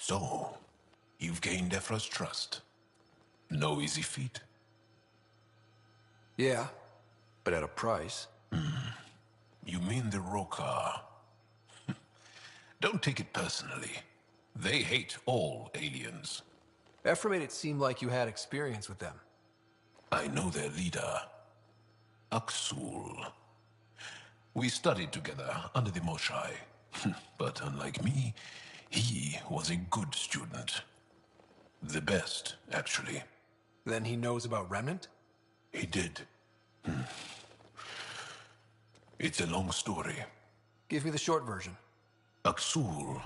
So, you've gained Ephra's trust. No easy feat. Yeah, but at a price. You mean the Rokar? Don't take it personally. They hate all aliens. Ephra made it seem like you had experience with them. I know their leader, Aksul. We studied together under the Moshai. But unlike me, he was a good student. The best, actually. Then he knows about Remnant? He did. It's a long story. Give me the short version. Aksul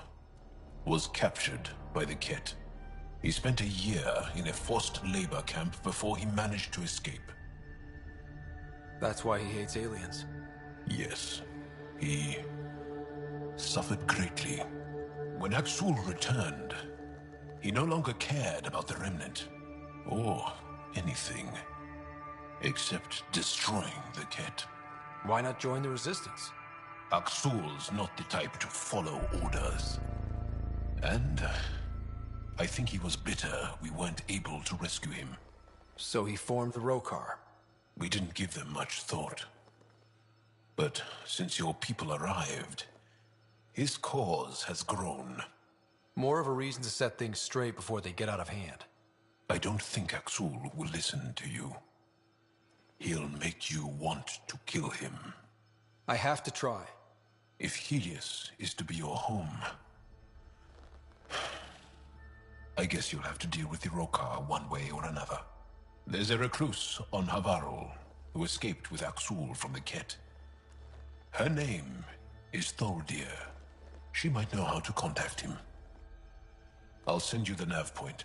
was captured by the Ket. He spent a year in a forced labor camp before he managed to escape. That's why he hates aliens. Yes, he suffered greatly. When Aksul returned, he no longer cared about the Remnant, or anything, except destroying the Ket. Why not join the Resistance? Aksul's not the type to follow orders. And I think he was bitter we weren't able to rescue him. So he formed the Rokar. We didn't give them much thought. But since your people arrived, his cause has grown. More of a reason to set things straight before they get out of hand. I don't think Aksul will listen to you. He'll make you want to kill him. I have to try. If Helios is to be your home, I guess you'll have to deal with the Rokar one way or another. There's a recluse on Havarul who escaped with Aksul from the Ket. Her name is Thordir. She might know how to contact him. I'll send you the nav point.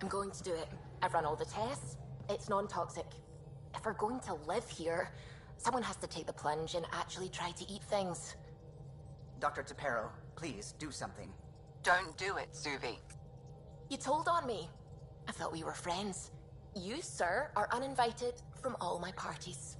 I'm going to do it. I've run all the tests. It's non-toxic. If we're going to live here, someone has to take the plunge and actually try to eat things. Dr. Tapero, please do something. Don't do it, Suvi. You told on me. I thought we were friends. You, sir, are uninvited from all my parties.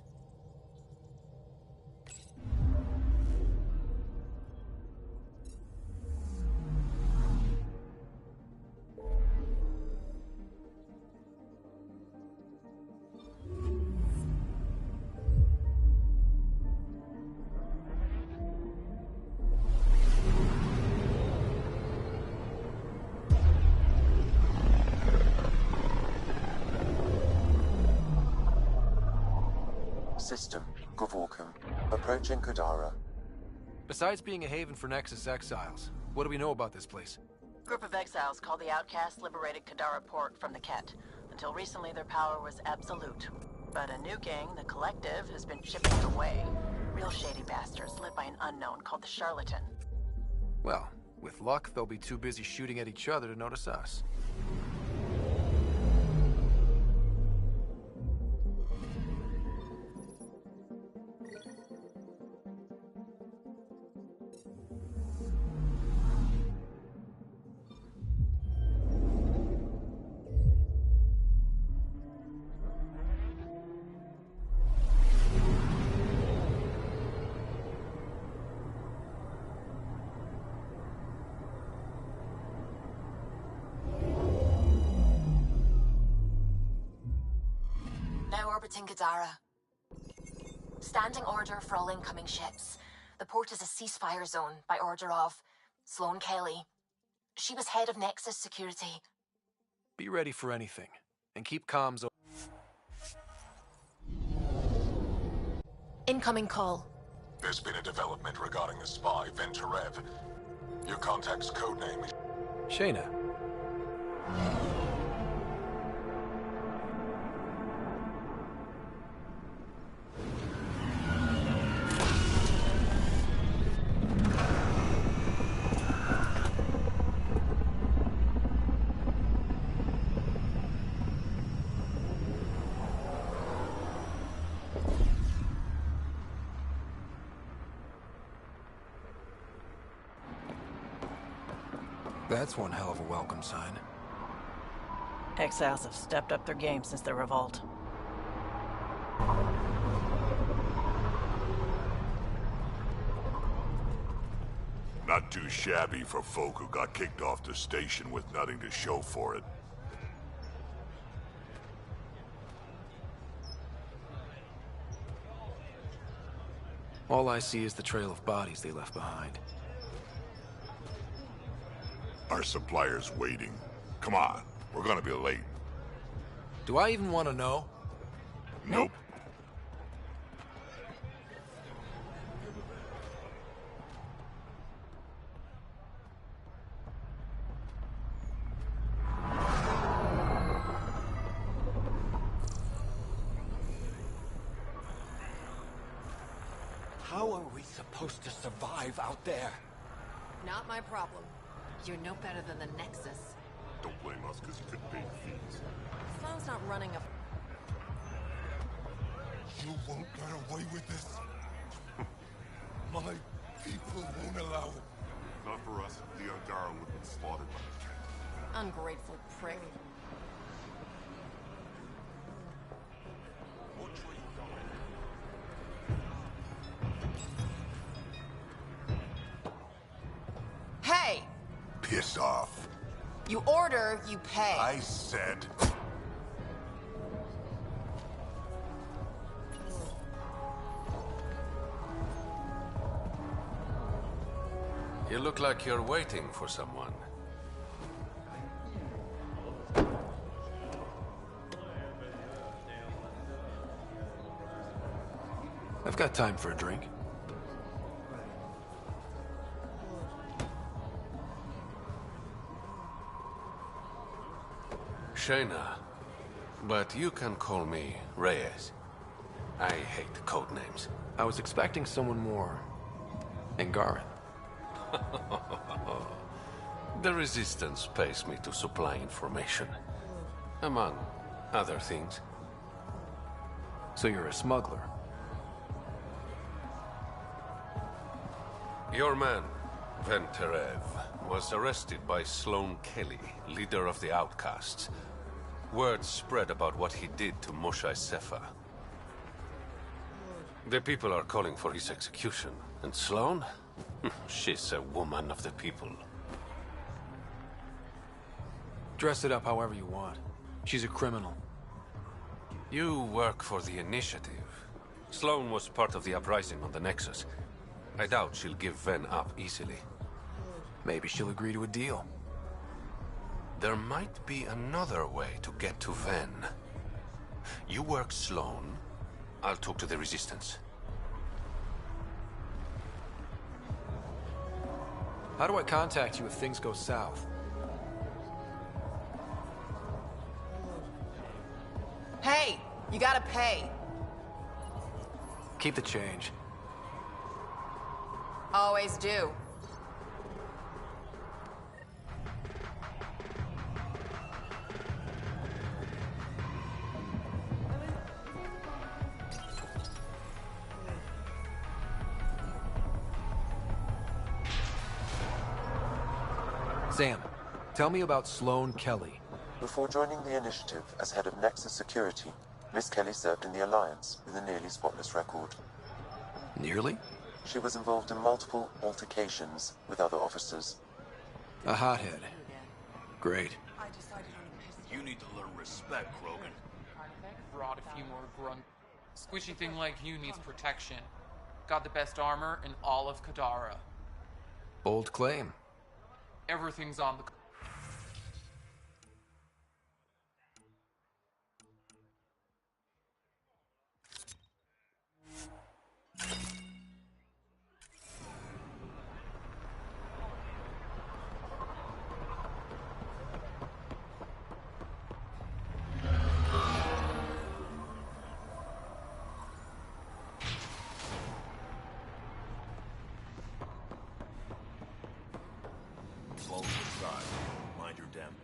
System, Gavorka. Approaching Kadara. Besides being a haven for Nexus exiles, what do we know about this place? Group of exiles called the Outcasts liberated Kadara Port from the Ket. Until recently, their power was absolute. But a new gang, the Collective, has been chipping it away. Real shady bastards led by an unknown called the Charlatan. Well, with luck, they'll be too busy shooting at each other to notice us. Now orbiting Gadara. Standing order for all incoming ships. The port is a ceasefire zone by order of Sloane Kelly. She was head of Nexus Security. Be ready for anything, and keep comms open. Incoming call. There's been a development regarding the spy, Venturev. Your contact's codename is... Shayna. That's one hell of a welcome sign. Exiles have stepped up their game since the revolt. Not too shabby for folk who got kicked off the station with nothing to show for it. All I see is the trail of bodies they left behind. Our supplier's waiting. Come on, we're gonna be late. Do I even want to know? Nope. How are we supposed to survive out there? Not my problem. You're no better than the Nexus. Don't blame us because you couldn't pay the fees. Sloan's not running a... You won't get away with this. My people won't allow it. Not for us. The Angara would have been slaughtered by the cat. Ungrateful prick. Hey! Piss off. You order, you pay. I said... You look like you're waiting for someone. I've got time for a drink. Shayna, but you can call me Reyes. I hate code names. I was expecting someone more Angaran. The Resistance pays me to supply information, among other things. So you're a smuggler? Your man, Venterev, was arrested by Sloane Kelly, leader of the Outcasts. Word spread about what he did to Moshae Sefa. The people are calling for his execution. And Sloane? She's a woman of the people. Dress it up however you want. She's a criminal. You work for the Initiative. Sloane was part of the uprising on the Nexus. I doubt she'll give Ven up easily. Maybe she'll agree to a deal. There might be another way to get to Ven. You work Sloane, I'll talk to the Resistance. How do I contact you if things go south? Hey! You gotta pay. Keep the change. Always do. Sam, tell me about Sloane Kelly. Before joining the Initiative as head of Nexus Security, Miss Kelly served in the Alliance with a nearly spotless record. Nearly? She was involved in multiple altercations with other officers. A hothead. Great. You need to learn respect, Krogan. Brought a few more grunt. Squishy thing like you needs protection. Got the best armor in all of Kadara. Bold claim. Everything's on the... Close inside. Mind your damn.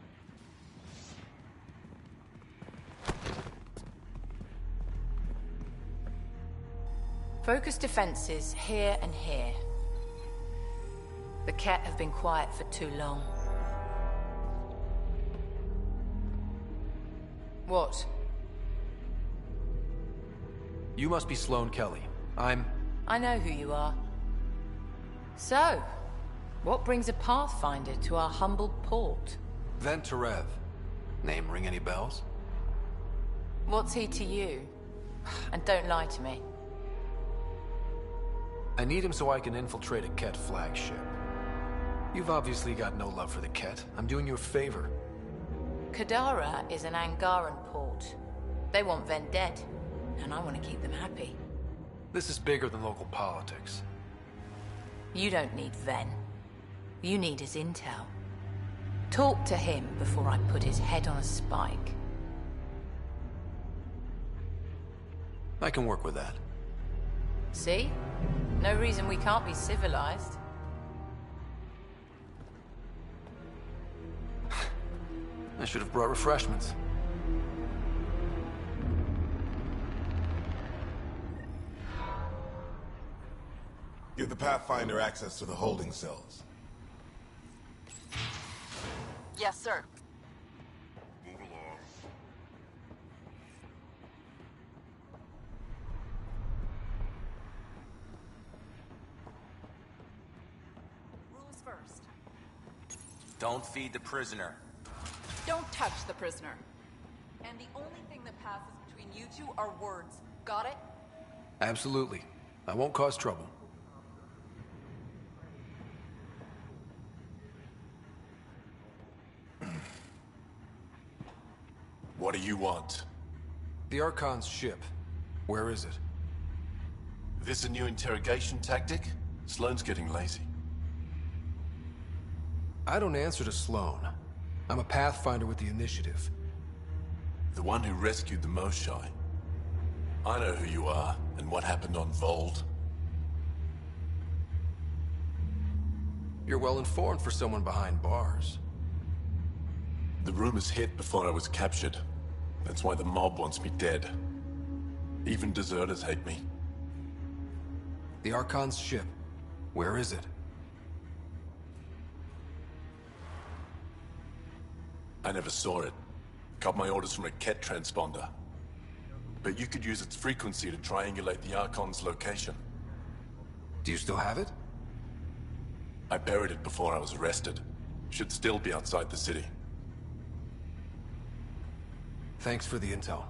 Focus defenses here and here. The Ket have been quiet for too long. What? You must be Sloane Kelly. I know who you are. So, what brings a Pathfinder to our humble port? Venturev. Name ring any bells? What's he to you? And don't lie to me. I need him so I can infiltrate a Ket flagship. You've obviously got no love for the Ket. I'm doing you a favor. Kadara is an Angaran port. They want Ven dead, and I want to keep them happy. This is bigger than local politics. You don't need Ven. You need his intel. Talk to him before I put his head on a spike. I can work with that. See? No reason we can't be civilized. I should have brought refreshments. Give the Pathfinder access to the holding cells. Yes, sir. Move along. Rules first. Don't feed the prisoner. Don't touch the prisoner. And the only thing that passes between you two are words. Got it? Absolutely. I won't cause trouble. What do you want? The Archon's ship. Where is it? This a new interrogation tactic? Sloane's getting lazy. I don't answer to Sloane. I'm a Pathfinder with the Initiative. The one who rescued the Moshai. I know who you are, and what happened on Vold. You're well informed for someone behind bars. The rumors hit before I was captured. That's why the mob wants me dead. Even deserters hate me. The Archon's ship. Where is it? I never saw it. Got my orders from a Ket transponder. But you could use its frequency to triangulate the Archon's location. Do you still have it? I buried it before I was arrested. Should still be outside the city. Thanks for the intel.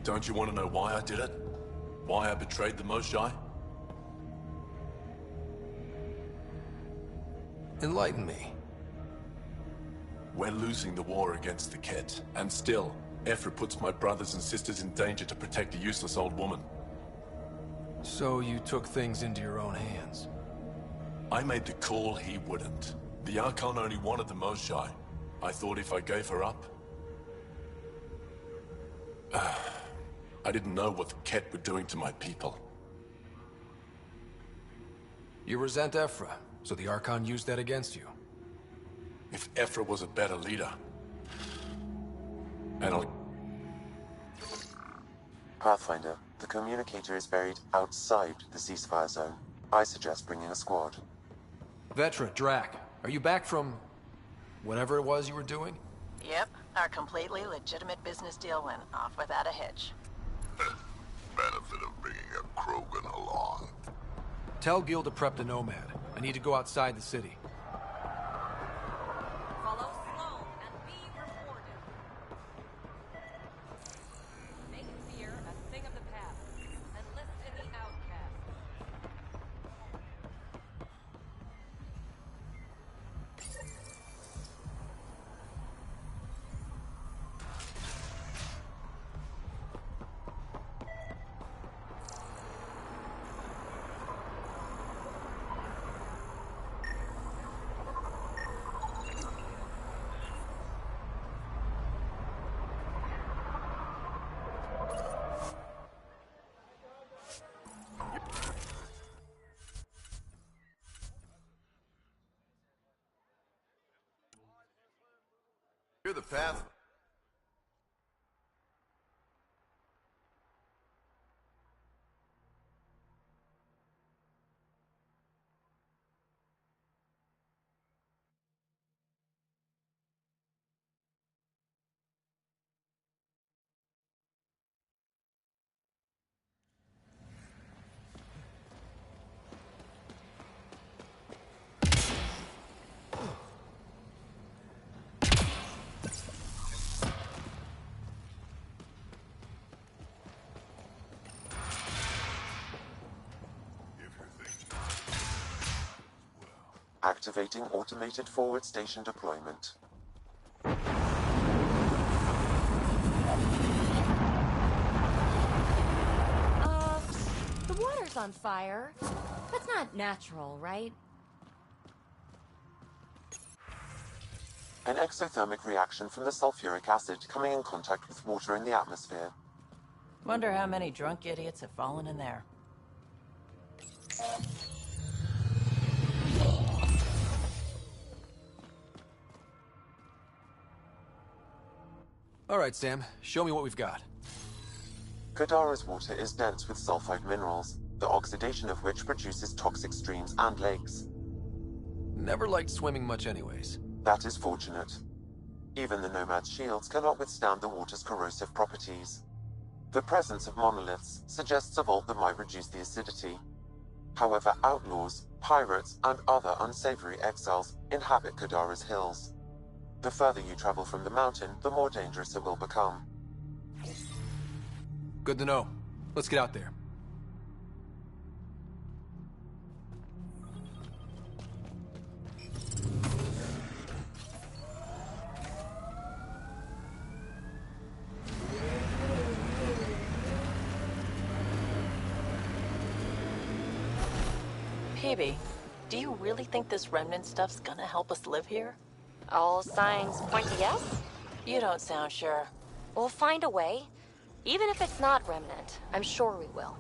Don't you want to know why I did it? Why I betrayed the Moshai? Enlighten me. We're losing the war against the Ket, and still, Ephra puts my brothers and sisters in danger to protect a useless old woman. So you took things into your own hands? I made the call he wouldn't. The Archon only wanted the Moshai. I thought if I gave her up... I didn't know what the Ket were doing to my people. You resent Ephra, so the Archon used that against you. If Ephra was a better leader... And I'll... Pathfinder, the communicator is buried outside the ceasefire zone. I suggest bringing a squad. Vetra, Drac, are you back from... whatever it was you were doing? Yep, our completely legitimate business deal went off without a hitch. Benefit of bringing a Krogan along. Tell Gil to prep the Nomad. I need to go outside the city. Follow Sloane and be rewarded. Make fear a thing of the past. Enlist in the outcast. You're the path. Activating automated forward station deployment. The water's on fire. That's not natural, right? An exothermic reaction from the sulfuric acid coming in contact with water in the atmosphere. Wonder how many drunk idiots have fallen in there. All right, Sam. Show me what we've got. Kadara's water is dense with sulfide minerals, the oxidation of which produces toxic streams and lakes. Never liked swimming much anyways. That is fortunate. Even the Nomad's shields cannot withstand the water's corrosive properties. The presence of monoliths suggests a vault that might reduce the acidity. However, outlaws, pirates, and other unsavory exiles inhabit Kadara's hills. The further you travel from the mountain, the more dangerous it will become. Good to know. Let's get out there. Peavy, do you really think this remnant stuff's gonna help us live here? All signs point to yes. You don't sound sure. We'll find a way. Even if it's not remnant, I'm sure we will.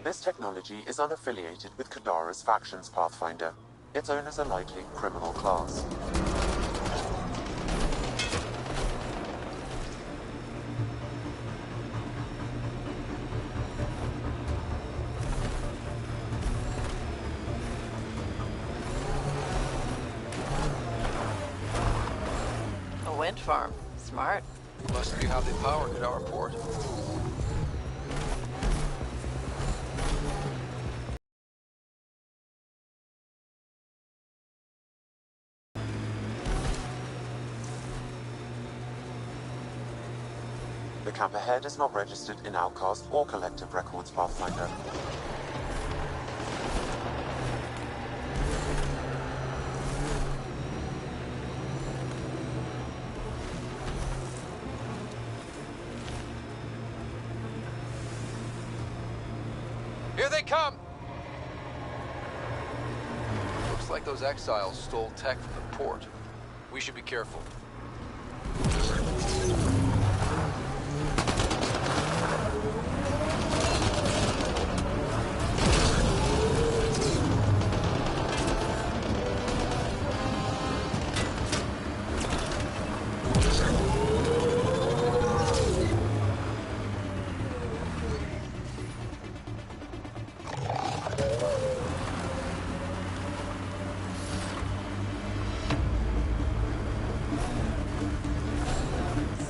This technology is unaffiliated with Kadara's faction's Pathfinder. Its owners are likely criminal class. A wind farm. Smart. Must be how they power Kadara Port. The camp ahead is not registered in Outcast or Collective Records Pathfinder. Here they come! Looks like those exiles stole tech from the port. We should be careful.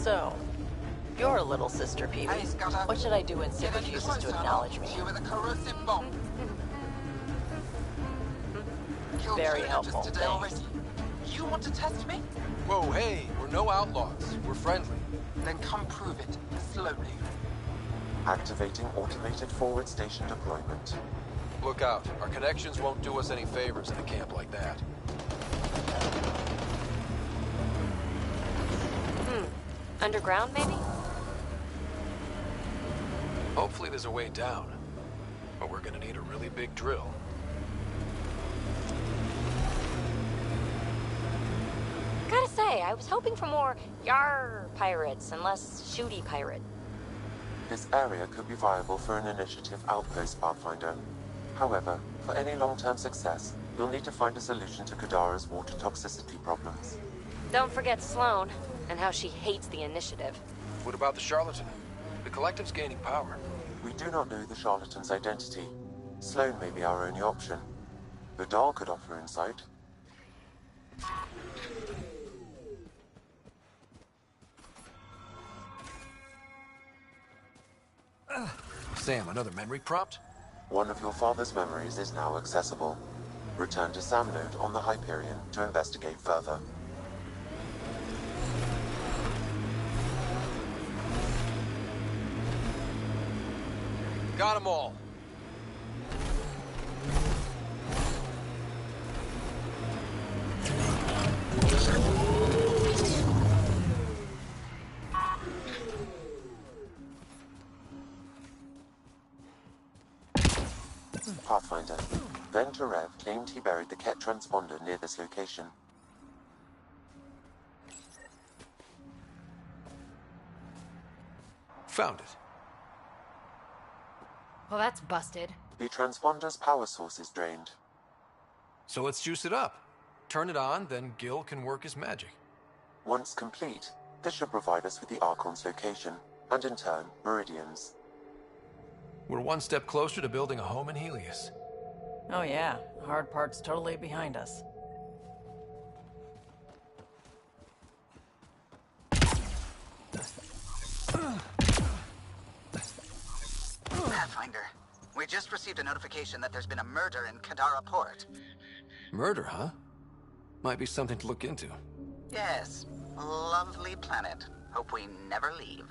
So, you're a little sister, Peavy. What should I do when Sid refuses to acknowledge me? Very helpful, thanks. You want to test me? Whoa, hey, we're no outlaws. We're friendly. Then come prove it, slowly. Activating automated forward station deployment. Look out. Our connections won't do us any favors in a camp like that. Underground, maybe? Hopefully there's a way down. But we're gonna need a really big drill. Gotta say, I was hoping for more yar pirates and less shooty pirate. This area could be viable for an initiative outpost Pathfinder. However, for any long-term success, you'll need to find a solution to Kadara's water toxicity problems. Don't forget Sloane, and how she hates the initiative. What about the charlatan? The Collective's gaining power. We do not know the charlatan's identity. Sloane may be our only option. The doll could offer insight. Sam, another memory prompt? One of your father's memories is now accessible. Return to Sam Node on the Hyperion to investigate further. Got them all. Pathfinder. Venturev claimed he buried the Ket transponder near this location. Found it. Well, that's busted. The transponder's power source is drained. So let's juice it up. Turn it on, then Gil can work his magic. Once complete, this should provide us with the Archon's location, and in turn, Meridian's. We're one step closer to building a home in Helios. Oh yeah, the hard part's totally behind us. Pathfinder, we just received a notification that there's been a murder in Kadara Port. Murder, huh? Might be something to look into. Yes, lovely planet. Hope we never leave.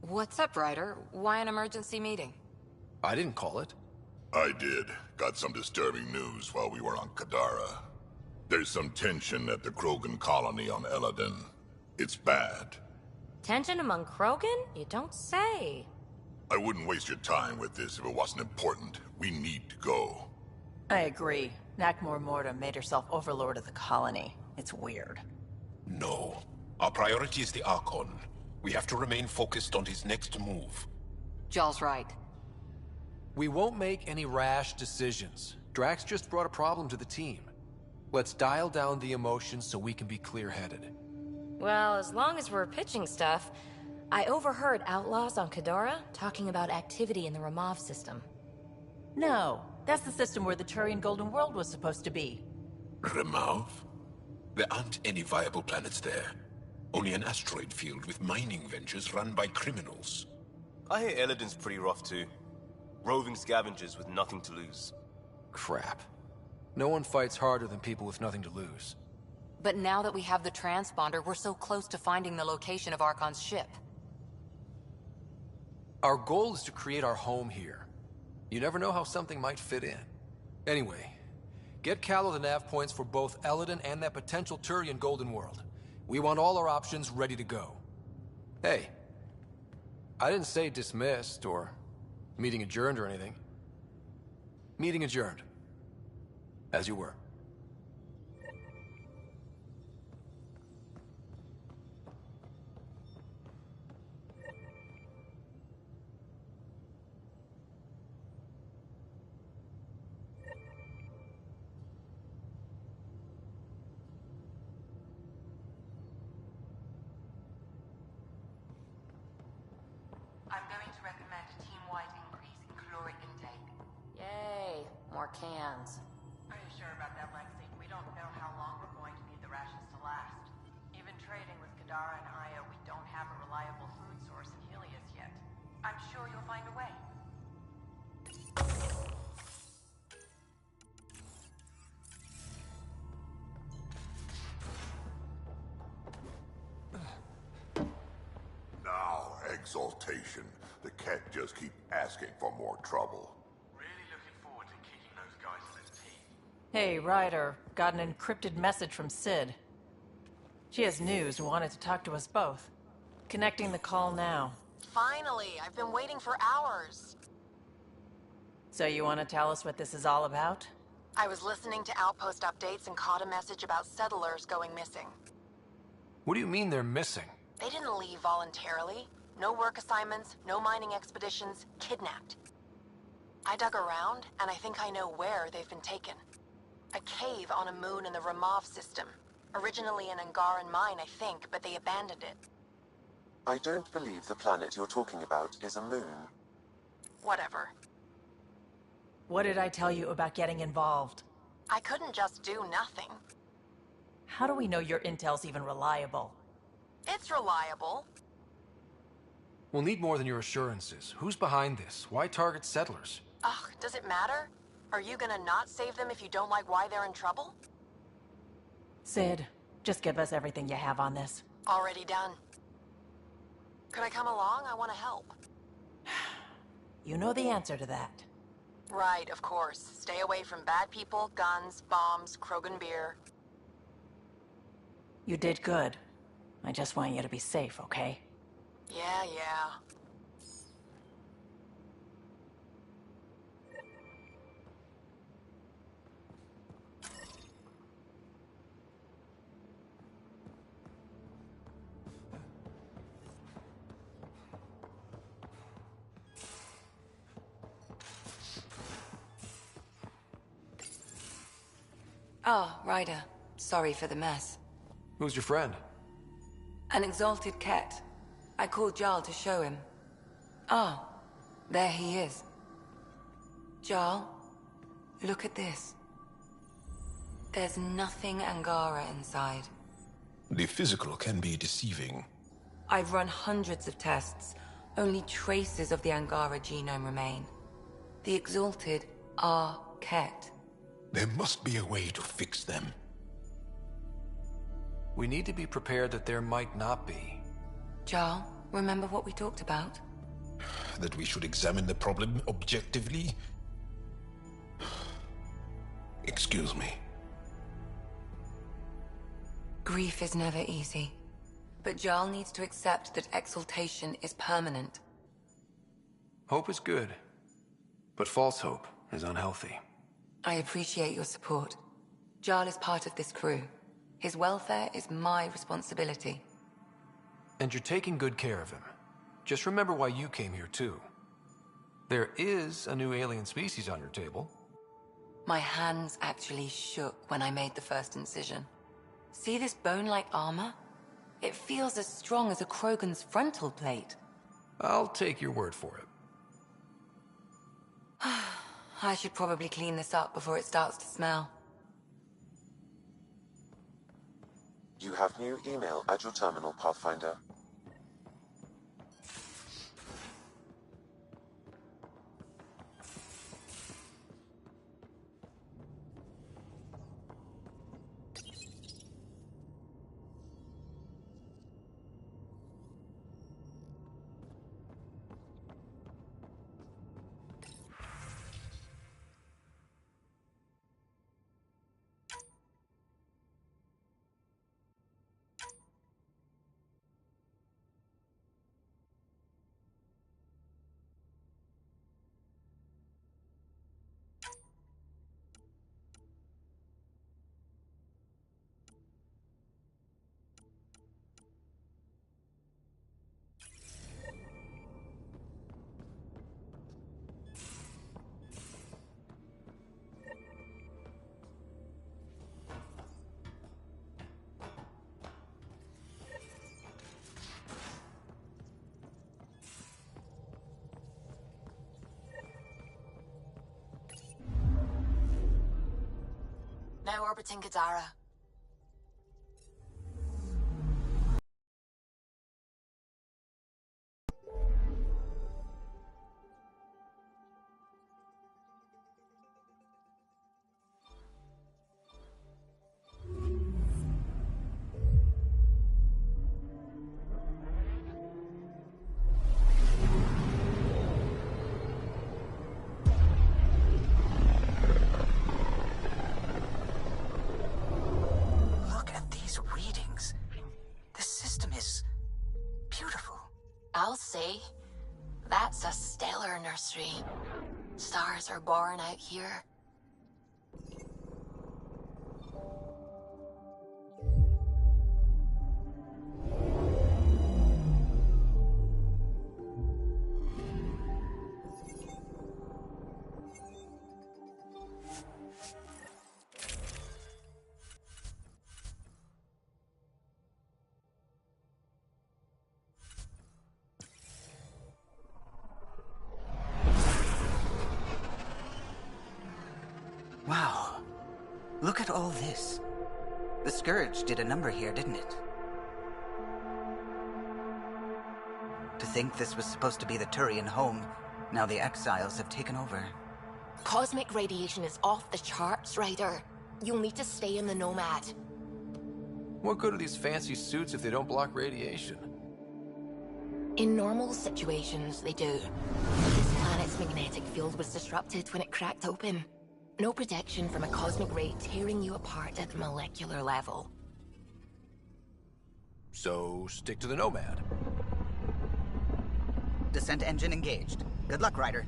What's up, Ryder? Why an emergency meeting? I didn't call it. I did. Got some disturbing news while we were on Kadara. There's some tension at the Krogan colony on Eladon. It's bad. Tension among Krogan? You don't say. I wouldn't waste your time with this if it wasn't important. We need to go. I agree. Nakmor Morta made herself overlord of the colony. It's weird. No. Our priority is the Archon. We have to remain focused on his next move. Jall's right. We won't make any rash decisions. Drax just brought a problem to the team. Let's dial down the emotions so we can be clear-headed. Well, as long as we're pitching stuff, I overheard outlaws on Kadara talking about activity in the Ramov system. No, that's the system where the Turian Golden World was supposed to be. Remov? There aren't any viable planets there. Only an asteroid field with mining ventures run by criminals. I hear Eladon's pretty rough too. Roving scavengers with nothing to lose. Crap. No one fights harder than people with nothing to lose. But now that we have the transponder, we're so close to finding the location of Archon's ship. Our goal is to create our home here. You never know how something might fit in. Anyway, get Callow the nav points for both Eladon and that potential Turian Golden World. We want all our options ready to go. Hey, I didn't say dismissed or meeting adjourned or anything. Meeting adjourned. As you were. I'm going to recommend a team-wide increase in caloric intake. Yay, more cans. Are you sure about that, Lexi? We don't know how long we're going to need the rations to last. Even trading with Kadara and Aya, we don't have a reliable food source in Helios yet. I'm sure you'll find a way. Now, exaltation. The Ket just keep asking for more trouble. Really looking forward to kicking those guys in the teeth. Hey, Ryder. Got an encrypted message from Sid. She has news and wanted to talk to us both. Connecting the call now. Finally, I've been waiting for hours. So you want to tell us what this is all about? I was listening to outpost updates and caught a message about settlers going missing. What do you mean they're missing? They didn't leave voluntarily. No work assignments, no mining expeditions, kidnapped. I dug around, and I think I know where they've been taken. A cave on a moon in the Ramov system. Originally an Angaran mine, I think, but they abandoned it. I don't believe the planet you're talking about is a moon. Whatever. What did I tell you about getting involved? I couldn't just do nothing. How do we know your intel's even reliable? It's reliable. We'll need more than your assurances. Who's behind this? Why target settlers? Ugh, does it matter? Are you gonna not save them if you don't like why they're in trouble? Sid, just give us everything you have on this. Already done. Could I come along? I want to help. You know the answer to that. Right, of course. Stay away from bad people, guns, bombs, Krogan beer. You did good. I just want you to be safe, okay? Yeah. Ah, Ryder. Sorry for the mess. Who's your friend? An exalted cat. I called Jarl to show him. Ah, there he is. Jarl, look at this. There's nothing Angara inside. The physical can be deceiving. I've run hundreds of tests. Only traces of the Angara genome remain. The exalted are Ket. There must be a way to fix them. We need to be prepared that there might not be. Jarl, remember what we talked about? That we should examine the problem objectively? Excuse me. Grief is never easy. But Jarl needs to accept that exaltation is permanent. Hope is good, but false hope is unhealthy. I appreciate your support. Jarl is part of this crew. His welfare is my responsibility. And you're taking good care of him. Just remember why you came here, too. There is a new alien species on your table. My hands actually shook when I made the first incision. See this bone-like armor? It feels as strong as a Krogan's frontal plate. I'll take your word for it. I should probably clean this up before it starts to smell. You have new email at your terminal, Pathfinder. Now orbiting Kadara. I'll say, that's a stellar nursery. Stars are born out here. Look at all this. The Scourge did a number here, didn't it? To think this was supposed to be the Turian home, now the Exiles have taken over. Cosmic radiation is off the charts, Ryder. You'll need to stay in the Nomad. What good are these fancy suits if they don't block radiation? In normal situations, they do. This planet's magnetic field was disrupted when it cracked open. No protection from a cosmic ray tearing you apart at the molecular level. So, stick to the Nomad. Descent engine engaged. Good luck, Ryder.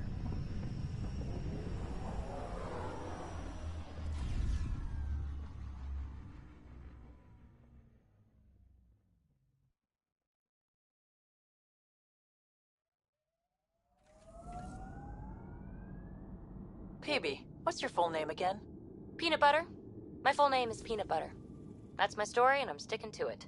Peebee, what's your full name again? Peanut Butter? My full name is Peanut Butter. That's my story, and I'm sticking to it.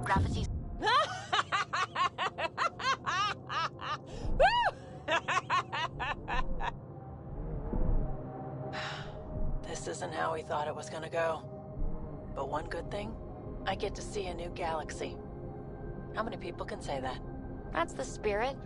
Gravity's... This isn't how we thought it was gonna go. But one good thing, I get to see a new galaxy. How many people can say that? That's the spirit.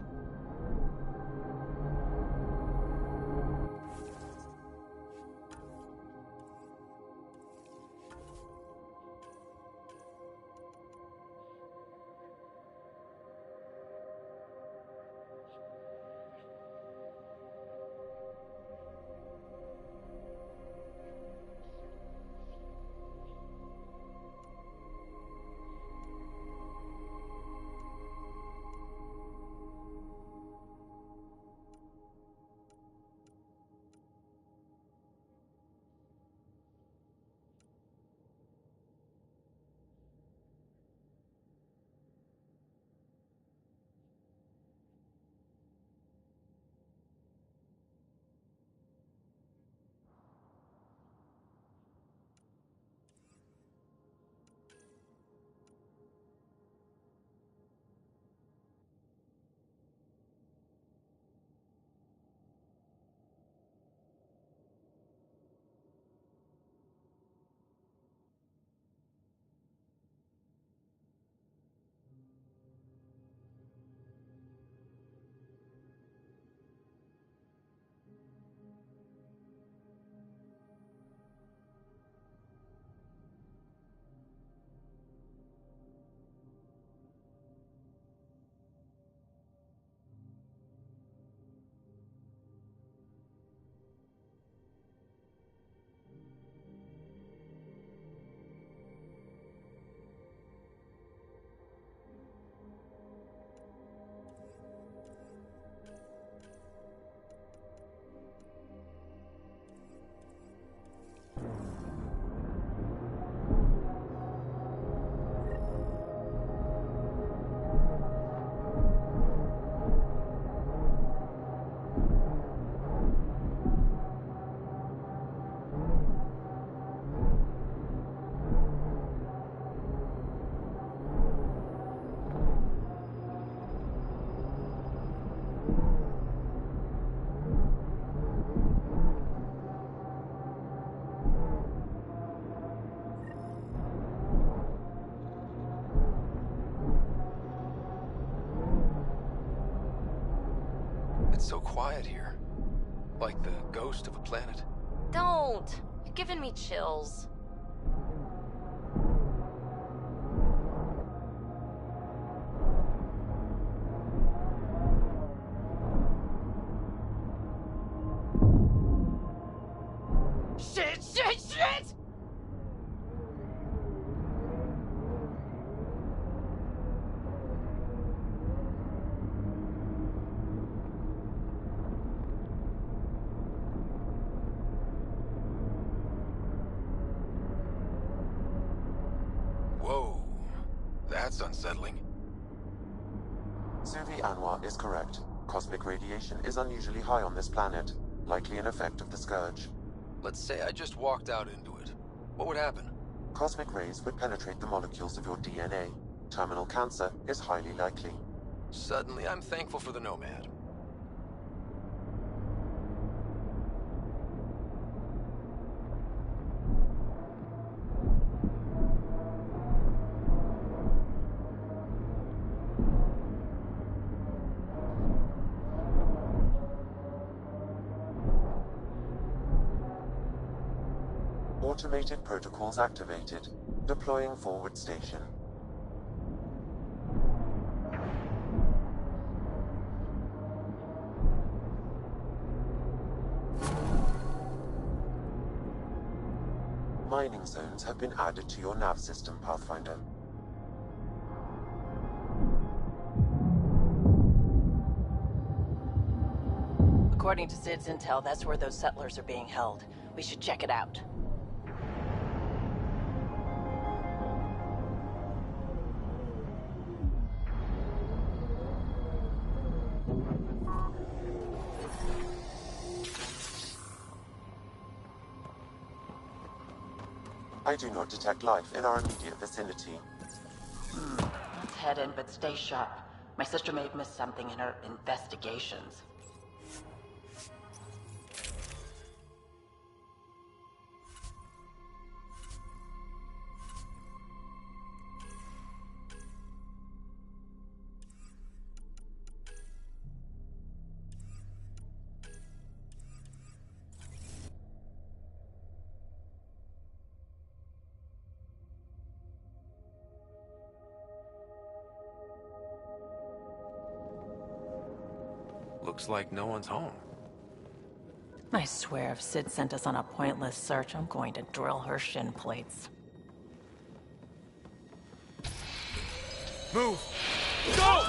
quiet here. Like the ghost of a planet. Don't! You're giving me chills. Shit! Whoa. That's unsettling. Suvi Anwar is correct. Cosmic radiation is unusually high on this planet, likely an effect of the Scourge. Let's say I just walked out into it. What would happen? Cosmic rays would penetrate the molecules of your DNA. Terminal cancer is highly likely. Suddenly, I'm thankful for the Nomad. Automated protocols activated. Deploying forward station. Mining zones have been added to your nav system, Pathfinder. According to Sid's intel, that's where those settlers are being held. We should check it out. I do not detect life in our immediate vicinity. Let's head in, but stay sharp. My sister may have missed something in her investigations. Looks like no one's home. I swear if Sid sent us on a pointless search, I'm going to drill her shin plates. Move! Go!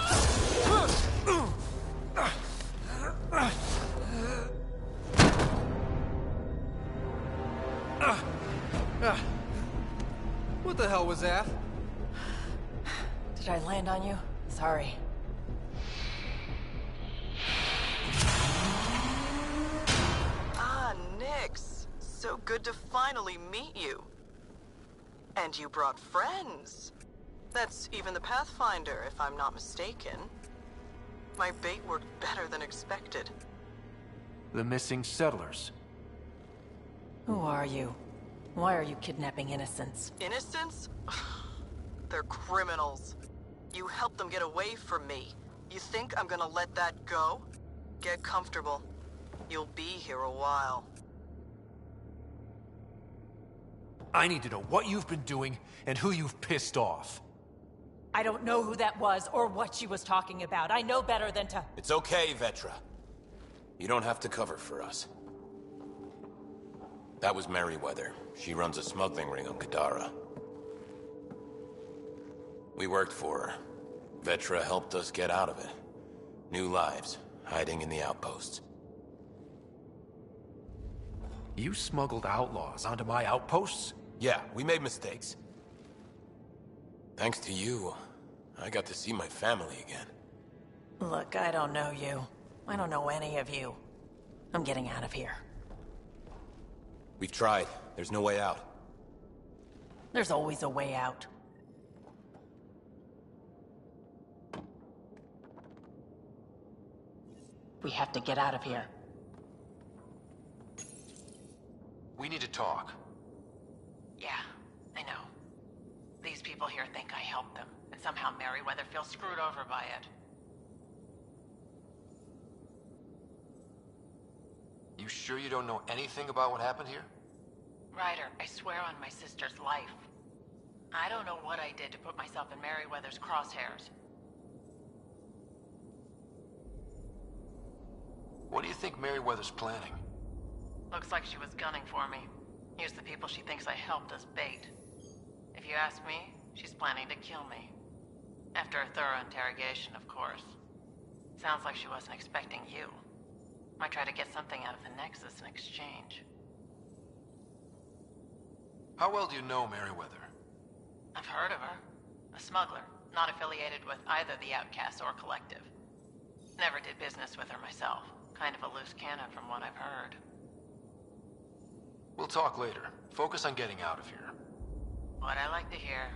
What the hell was that? Did I land on you? Sorry. Nix, so good to finally meet you. And you brought friends. That's even the Pathfinder, if I'm not mistaken. My bait worked better than expected. The missing settlers. Who are you? Why are you kidnapping innocents? Innocents? They're criminals. You helped them get away from me. You think I'm gonna let that go? Get comfortable. You'll be here a while. I need to know what you've been doing and who you've pissed off. I don't know who that was or what she was talking about. I know better than to... It's okay, Vetra. You don't have to cover for us. That was Merryweather. She runs a smuggling ring on Kadara. We worked for her. Vetra helped us get out of it. New lives, hiding in the outposts. You smuggled outlaws onto my outposts? Yeah, we made mistakes. Thanks to you, I got to see my family again. Look, I don't know you. I don't know any of you. I'm getting out of here. We've tried. There's no way out. There's always a way out. We have to get out of here. We need to talk. Yeah, I know. These people here think I helped them, and somehow Merryweather feels screwed over by it. you sure you don't know anything about what happened here? Ryder, I swear on my sister's life. I don't know what I did to put myself in Merryweather's crosshairs. What do you think Merryweather's planning? Looks like she was gunning for me. Used the people she thinks I helped as bait. If you ask me, she's planning to kill me. After a thorough interrogation, of course. Sounds like she wasn't expecting you. Might try to get something out of the Nexus in exchange. How well do you know Merryweather? I've heard of her. A smuggler, not affiliated with either the Outcasts or Collective. Never did business with her myself. Kind of a loose cannon from what I've heard. We'll talk later. Focus on getting out of here. What I like to hear.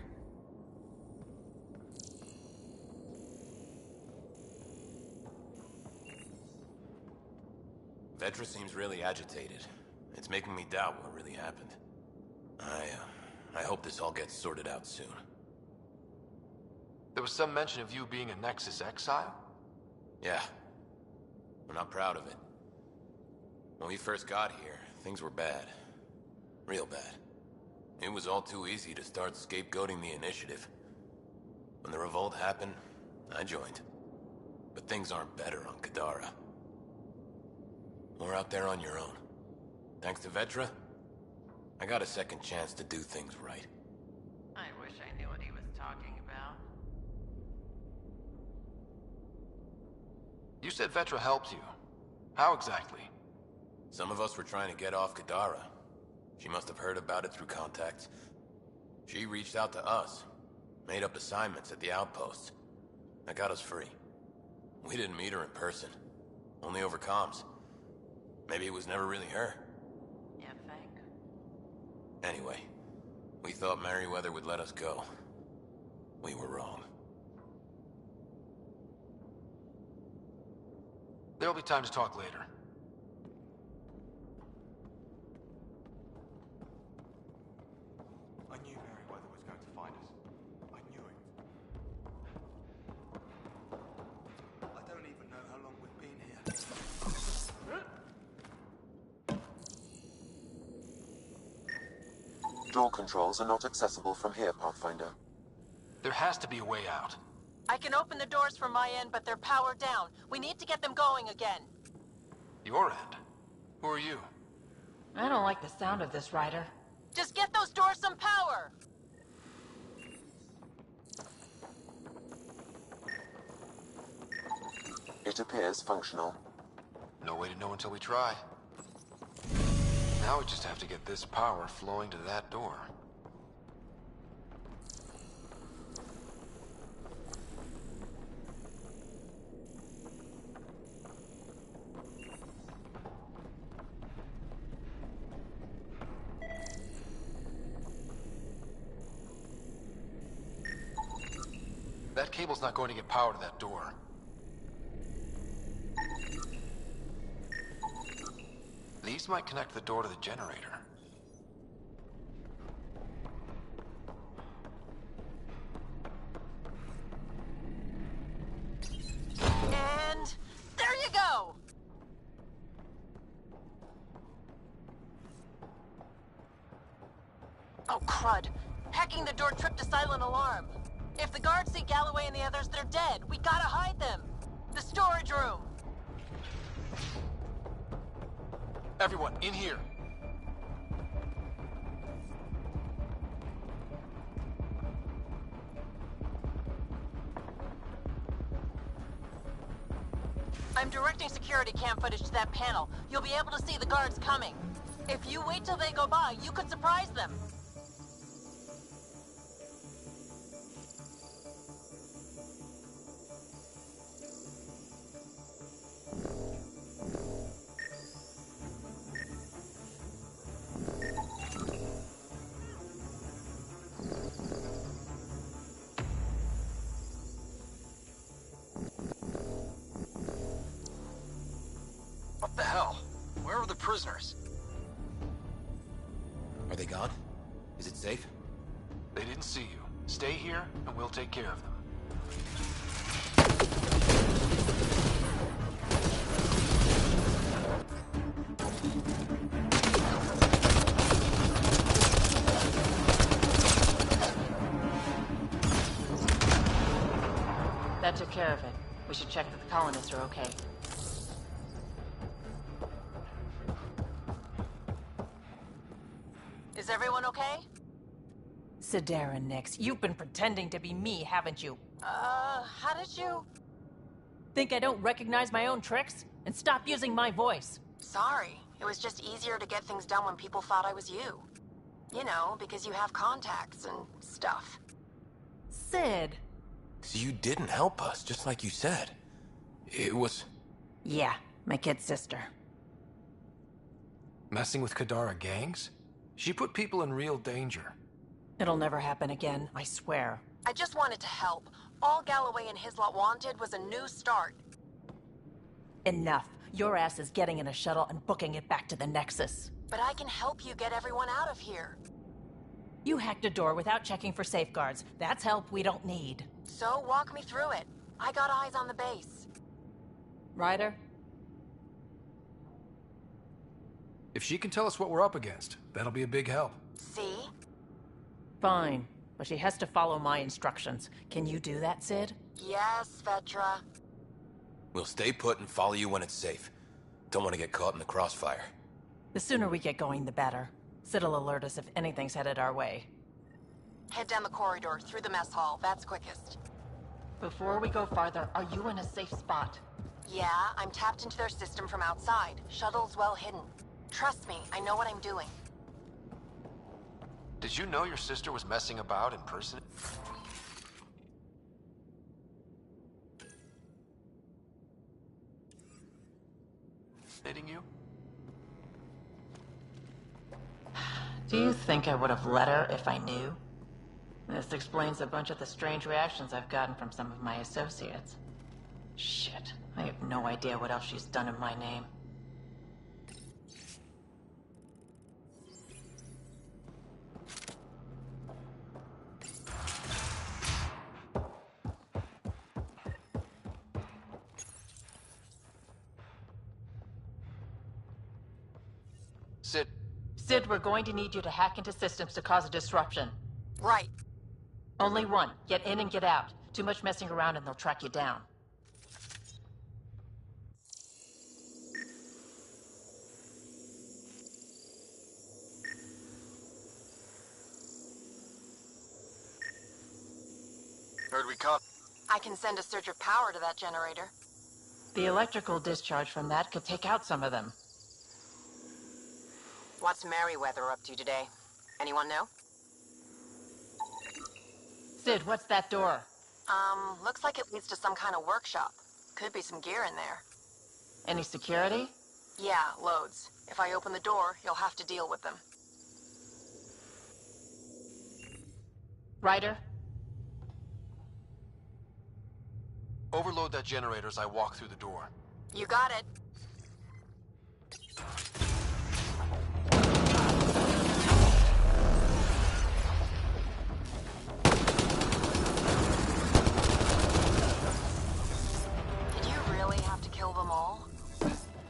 Vetra seems really agitated. It's making me doubt what really happened. I hope this all gets sorted out soon. There was some mention of you being a Nexus exile? Yeah. I'm not proud of it. When we first got here, things were bad. Real bad. It was all too easy to start scapegoating the initiative. When the revolt happened, I joined. But things aren't better on Kadara. Or out there on your own. Thanks to Vetra, I got a second chance to do things right. I wish I knew what he was talking about. You said Vetra helped you. How exactly? Some of us were trying to get off Kadara. She must have heard about it through contacts. She reached out to us, made up assignments at the outposts. That got us free. We didn't meet her in person, only over comms. Maybe it was never really her. You think? Anyway, we thought Merryweather would let us go. We were wrong. There'll be time to talk later. I knew Merryweather was going to find us. I knew it. I don't even know how long we've been here. Door controls are not accessible from here, Pathfinder. There has to be a way out. I can open the doors from my end, but they're powered down. We need to get them going again. Your end? Who are you? I don't like the sound of this, Ryder. Just get those doors some power! It appears functional. No way to know until we try. Now we just have to get this power flowing to that door. That cable's not going to get power to that door. These might connect the door to the generator. And there you go! Oh, crud. Hacking the door tripped a silent alarm. If the guards see Galloway and the others, they're dead. We gotta hide them. The storage room. Everyone, in here. I'm directing security cam footage to that panel. You'll be able to see the guards coming. If you wait till they go by, you could surprise them. What the hell? Where are the prisoners? Are they gone? Is it safe? They didn't see you. Stay here, and we'll take care of them. That took care of it. We should check that the colonists are okay. Is everyone okay? Sidera Nix, you've been pretending to be me, haven't you? How did you... Think I don't recognize my own tricks? And stop using my voice. Sorry. It was just easier to get things done when people thought I was you. You know, because you have contacts and stuff. Sid. So you didn't help us, just like you said. It was... Yeah, my kid's sister. Messing with Kadara gangs? She put people in real danger. It'll never happen again, I swear. I just wanted to help. All Galloway and his lot wanted was a new start. Enough. Your ass is getting in a shuttle and booking it back to the Nexus. But I can help you get everyone out of here. You hacked a door without checking for safeguards. That's help we don't need. So walk me through it. I got eyes on the base. Ryder? If she can tell us what we're up against, that'll be a big help. See? Fine, but she has to follow my instructions. Can you do that, Sid? Yes, Vetra. We'll stay put and follow you when it's safe. Don't want to get caught in the crossfire. The sooner we get going, the better. Sid'll alert us if anything's headed our way. Head down the corridor, through the mess hall. That's quickest. Before we go farther, are you in a safe spot? Yeah, I'm tapped into their system from outside. Shuttle's well hidden. Trust me, I know what I'm doing. Did you know your sister was messing about in person? Dating you? Do you think I would have let her if I knew? This explains a bunch of the strange reactions I've gotten from some of my associates. Shit, I have no idea what else she's done in my name. Sid, we're going to need you to hack into systems to cause a disruption. Right. Only one. Get in and get out. Too much messing around and they'll track you down. Heard we caught... I can send a surge of power to that generator. The electrical discharge from that could take out some of them. What's Merryweather up to today? Anyone know? Sid, what's that door? Looks like it leads to some kind of workshop. Could be some gear in there. Any security? Yeah, loads. If I open the door, you'll have to deal with them. Ryder? Overload that generator as I walk through the door. You got it.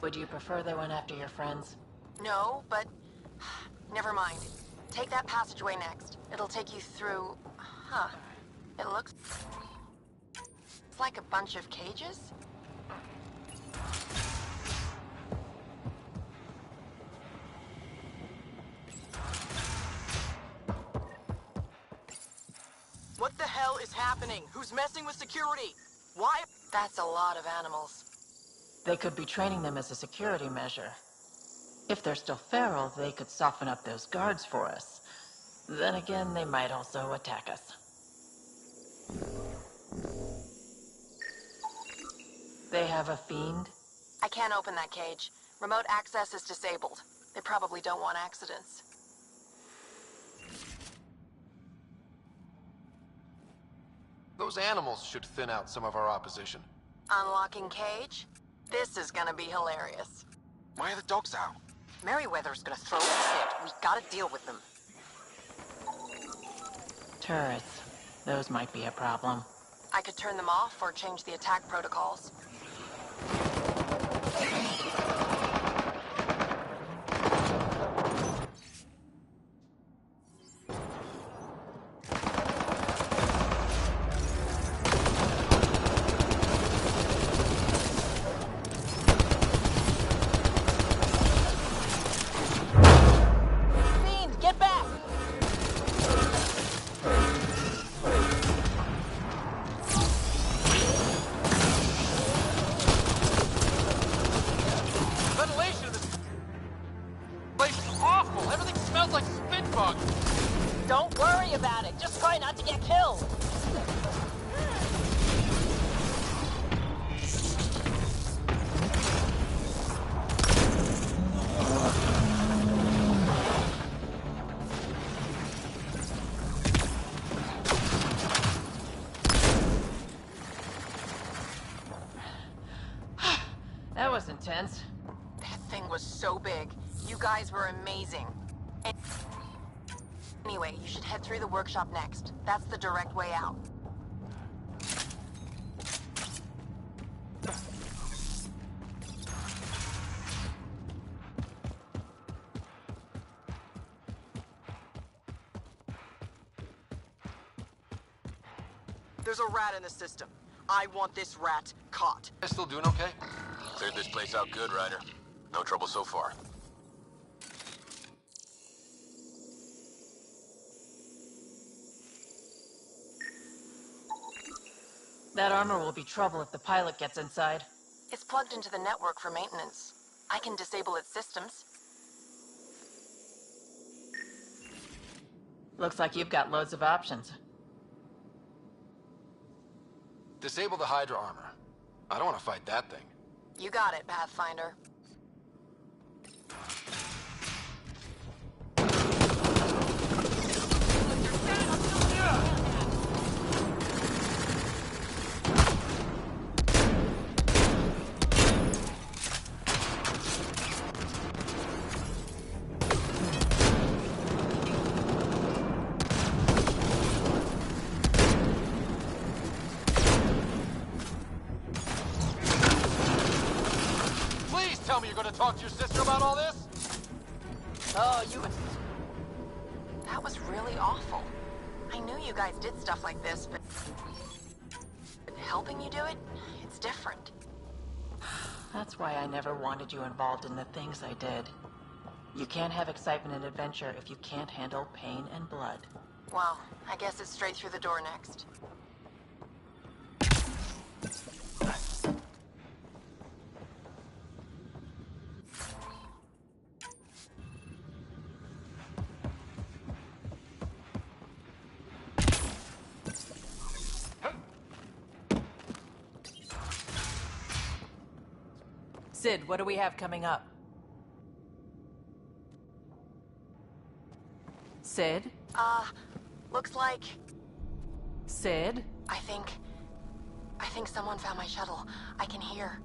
Would you prefer they went after your friends? No, but... Never mind. Take that passageway next. It'll take you through... Huh. It looks... It's like a bunch of cages? What the hell is happening? Who's messing with security? Why? That's a lot of animals. They could be training them as a security measure. If they're still feral, they could soften up those guards for us. Then again, they might also attack us. They have a fiend? I can't open that cage. Remote access is disabled. They probably don't want accidents. Those animals should thin out some of our opposition. Unlocking cage? This is gonna be hilarious. Why are the dogs out? Merryweather's gonna throw a fit. We gotta deal with them. Turrets. Those might be a problem. I could turn them off or change the attack protocols. worry about it. Just try not to get killed. That was intense. That thing was so big. You guys were amazing. Anyway, you should head through the workshop next. That's the direct way out. There's a rat in the system. I want this rat caught. You still doing okay? Cleared this place out good, Ryder. No trouble so far. That armor will be trouble if the pilot gets inside. It's plugged into the network for maintenance. I can disable its systems. Looks like you've got loads of options. Disable the Hydra armor. I don't want to fight that thing. You got it, Pathfinder. Tell me you're gonna talk to your sister about all this? Oh, That was really awful. I knew you guys did stuff like this, but helping you do it, it's different. That's why I never wanted you involved in the things I did. You can't have excitement and adventure if you can't handle pain and blood. Well, I guess it's straight through the door next. Sid, what do we have coming up? Sid? Looks like... Sid? I think someone found my shuttle. I can hear.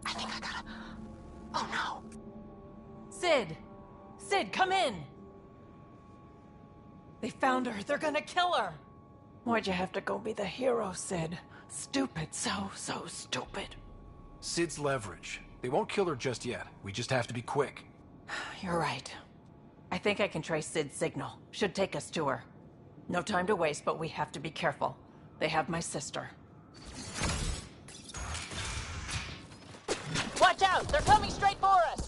I think I gotta... Oh no! Sid! Sid, come in! They found her. They're gonna kill her! Why'd you have to go be the hero, Sid? Stupid. So stupid. Sid's leverage. They won't kill her just yet. We just have to be quick. You're right. I think I can trace Sid's signal. Should take us to her. No time to waste, but we have to be careful. They have my sister. Watch out! They're coming straight for us!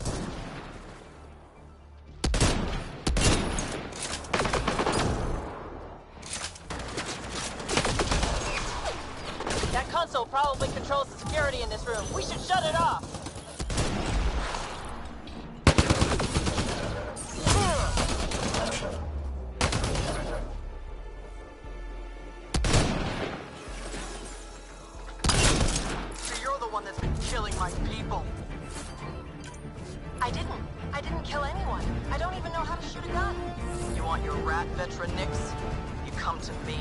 That console probably controls the security in this room. We should shut it off! So you're the one that's been killing my people. I didn't kill anyone. I don't even know how to shoot a gun. You want your rat veteran nicks? You come to me.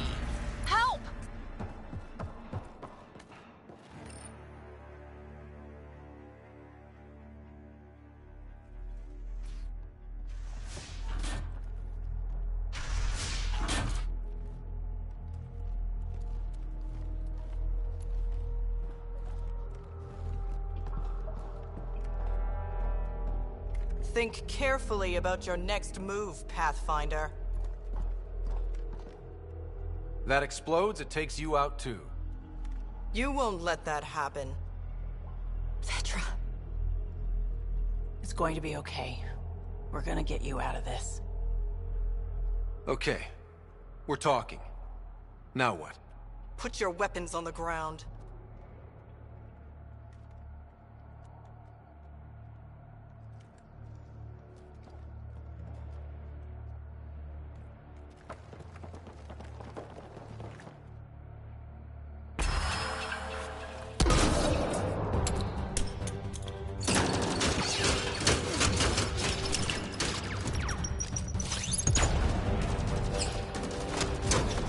Help! Think carefully about your next move, Pathfinder. That explodes, it takes you out too. You won't let that happen. Vetra. It's going to be okay. We're gonna get you out of this. Okay. We're talking. Now what? Put your weapons on the ground.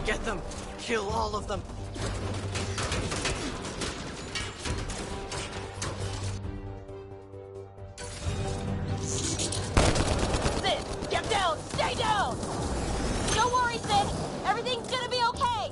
Get them! Kill all of them! Sid! Get down! Stay down! Don't worry, Sid! Everything's gonna be okay!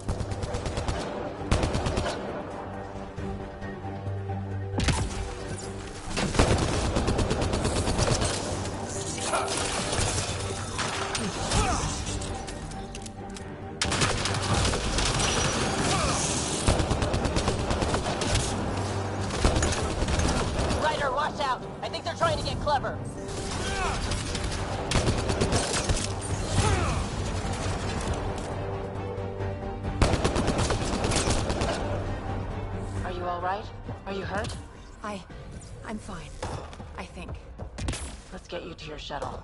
Ryder, watch out! I think they're trying to get clever. Are you all right? Are you hurt? I'm fine. I think. Let's get you to your shuttle.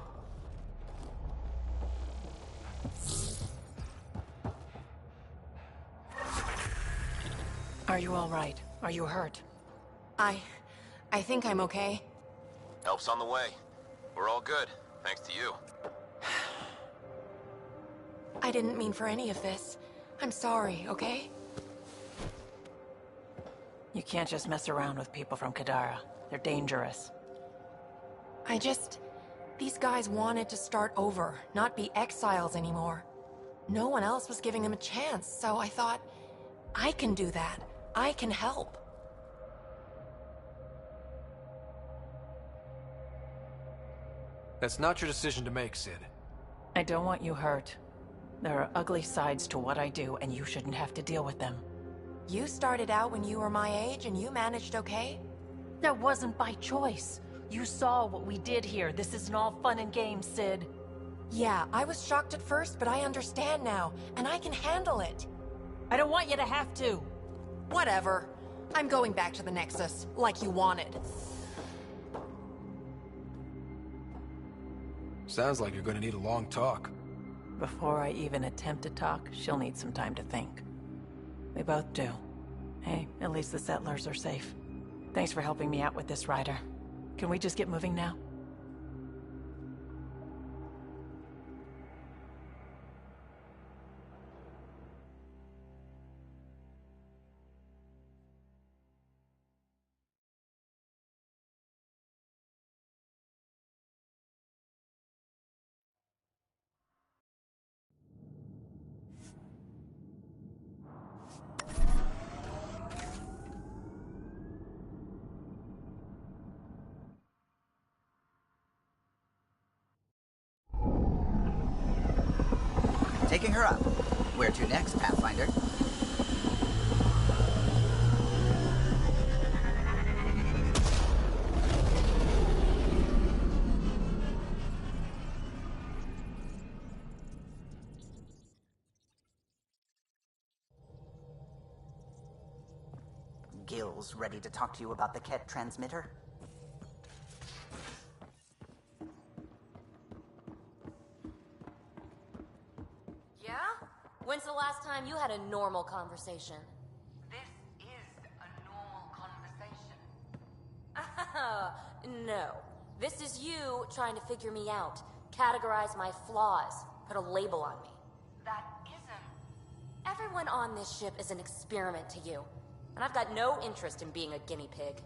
Are you all right? Are you hurt? I think I'm okay. Help's on the way. We're all good, thanks to you. I didn't mean for any of this. I'm sorry, okay? You can't just mess around with people from Kadara. They're dangerous. These guys wanted to start over, not be exiles anymore. No one else was giving them a chance, so I thought, I can do that. I can help. That's not your decision to make, Sid. I don't want you hurt. There are ugly sides to what I do, and you shouldn't have to deal with them. You started out when you were my age and you managed okay? That wasn't by choice. You saw what we did here. This isn't all fun and games, Sid. Yeah, I was shocked at first, but I understand now, and I can handle it. I don't want you to have to. Whatever. I'm going back to the Nexus, like you wanted. Sounds like you're gonna need a long talk. Before I even attempt to talk, she'll need some time to think. We both do. Hey, at least the settlers are safe. Thanks for helping me out with this, Ryder. Can we just get moving now? Taking her up. Where to next, Pathfinder? Gil's ready to talk to you about the Ket transmitter? Yeah? When's the last time you had a normal conversation? This is a normal conversation. No. This is you trying to figure me out, categorize my flaws, put a label on me. That isn't. Everyone on this ship is an experiment to you, and I've got no interest in being a guinea pig.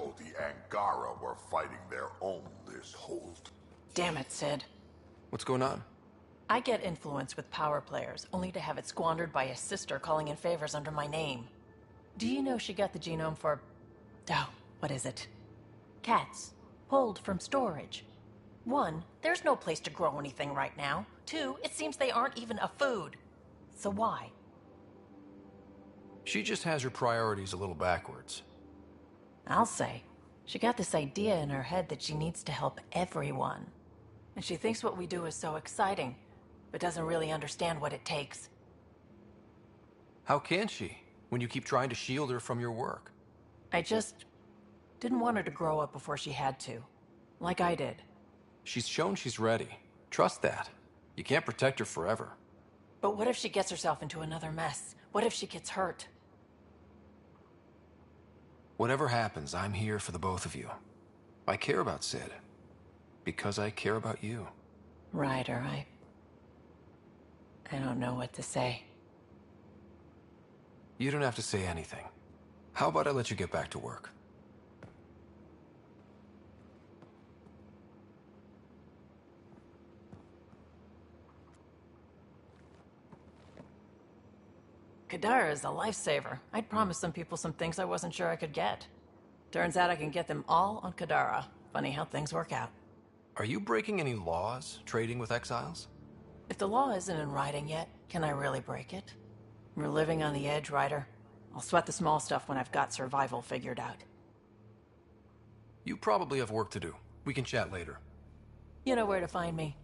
told the Angara were fighting their own this whole Damn it, Sid. What's going on? I get influence with power players, only to have it squandered by a sister calling in favors under my name. Do you know she got the genome for... oh, what is it? Cats. Pulled from storage. 1, there's no place to grow anything right now. 2, it seems they aren't even a food. So why? She just has her priorities a little backwards. I'll say. She got this idea in her head that she needs to help everyone. And she thinks what we do is so exciting, but doesn't really understand what it takes. How can she, when you keep trying to shield her from your work? I just didn't want her to grow up before she had to. Like I did. She's shown she's ready. Trust that. You can't protect her forever. But what if she gets herself into another mess? What if she gets hurt? Whatever happens, I'm here for the both of you. I care about Sid. Because I care about you. Ryder, I don't know what to say. You don't have to say anything. How about I let you get back to work? Kadara is a lifesaver. I'd promised some people some things I wasn't sure I could get. Turns out I can get them all on Kadara. Funny how things work out. Are you breaking any laws, trading with exiles? If the law isn't in writing yet, can I really break it? We're living on the edge, Ryder. I'll sweat the small stuff when I've got survival figured out. You probably have work to do. We can chat later. You know where to find me.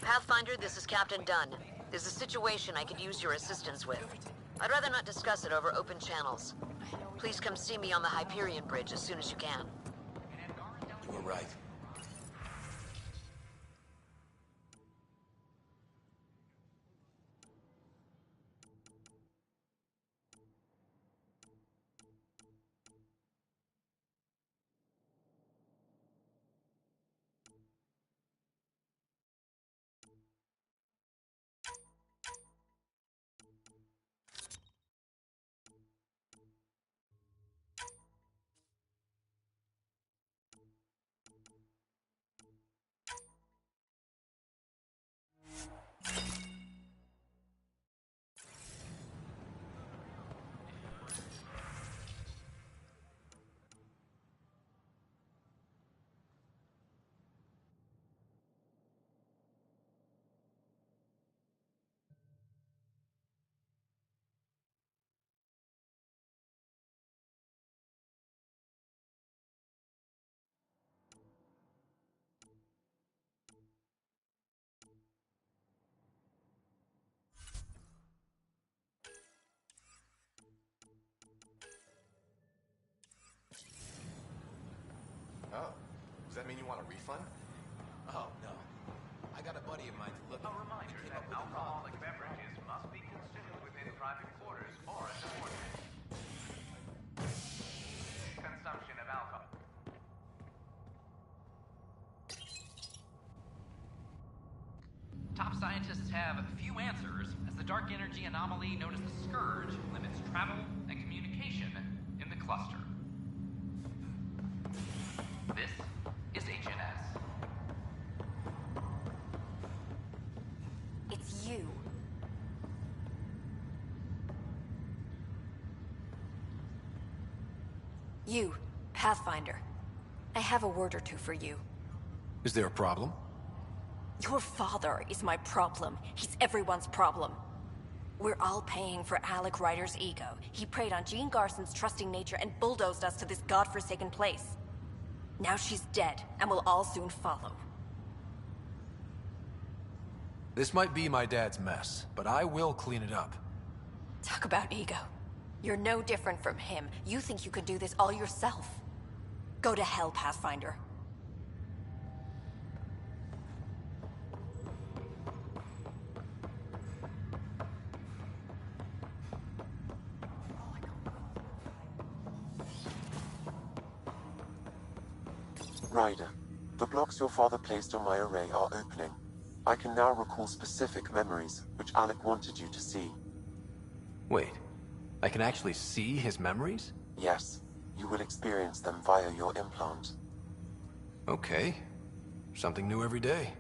Pathfinder, this is Captain Dunn. There's a situation I could use your assistance with. I'd rather not discuss it over open channels. Please come see me on the Hyperion Bridge as soon as you can. You were right. Oh, does that mean you want a refund? Oh, no. I got a buddy of mine to look at. A reminder that alcoholic beverages must be consumed within private quarters or at the workplace. Consumption of alcohol. Top scientists have few answers, as the dark energy anomaly known as the Scourge limits travel and communication in the cluster. This is HNS. It's you. You, Pathfinder. I have a word or two for you. Is there a problem? Your father is my problem. He's everyone's problem. We're all paying for Alec Ryder's ego. He preyed on Jean Garson's trusting nature and bulldozed us to this godforsaken place. Now she's dead, and we'll all soon follow. This might be my dad's mess, but I will clean it up. Talk about ego. You're no different from him. You think you can do this all yourself. Go to hell, Pathfinder. Ryder, the blocks your father placed on my array are opening. I can now recall specific memories, which Alec wanted you to see. Wait, I can actually see his memories? Yes, you will experience them via your implant. Okay. Something new every day.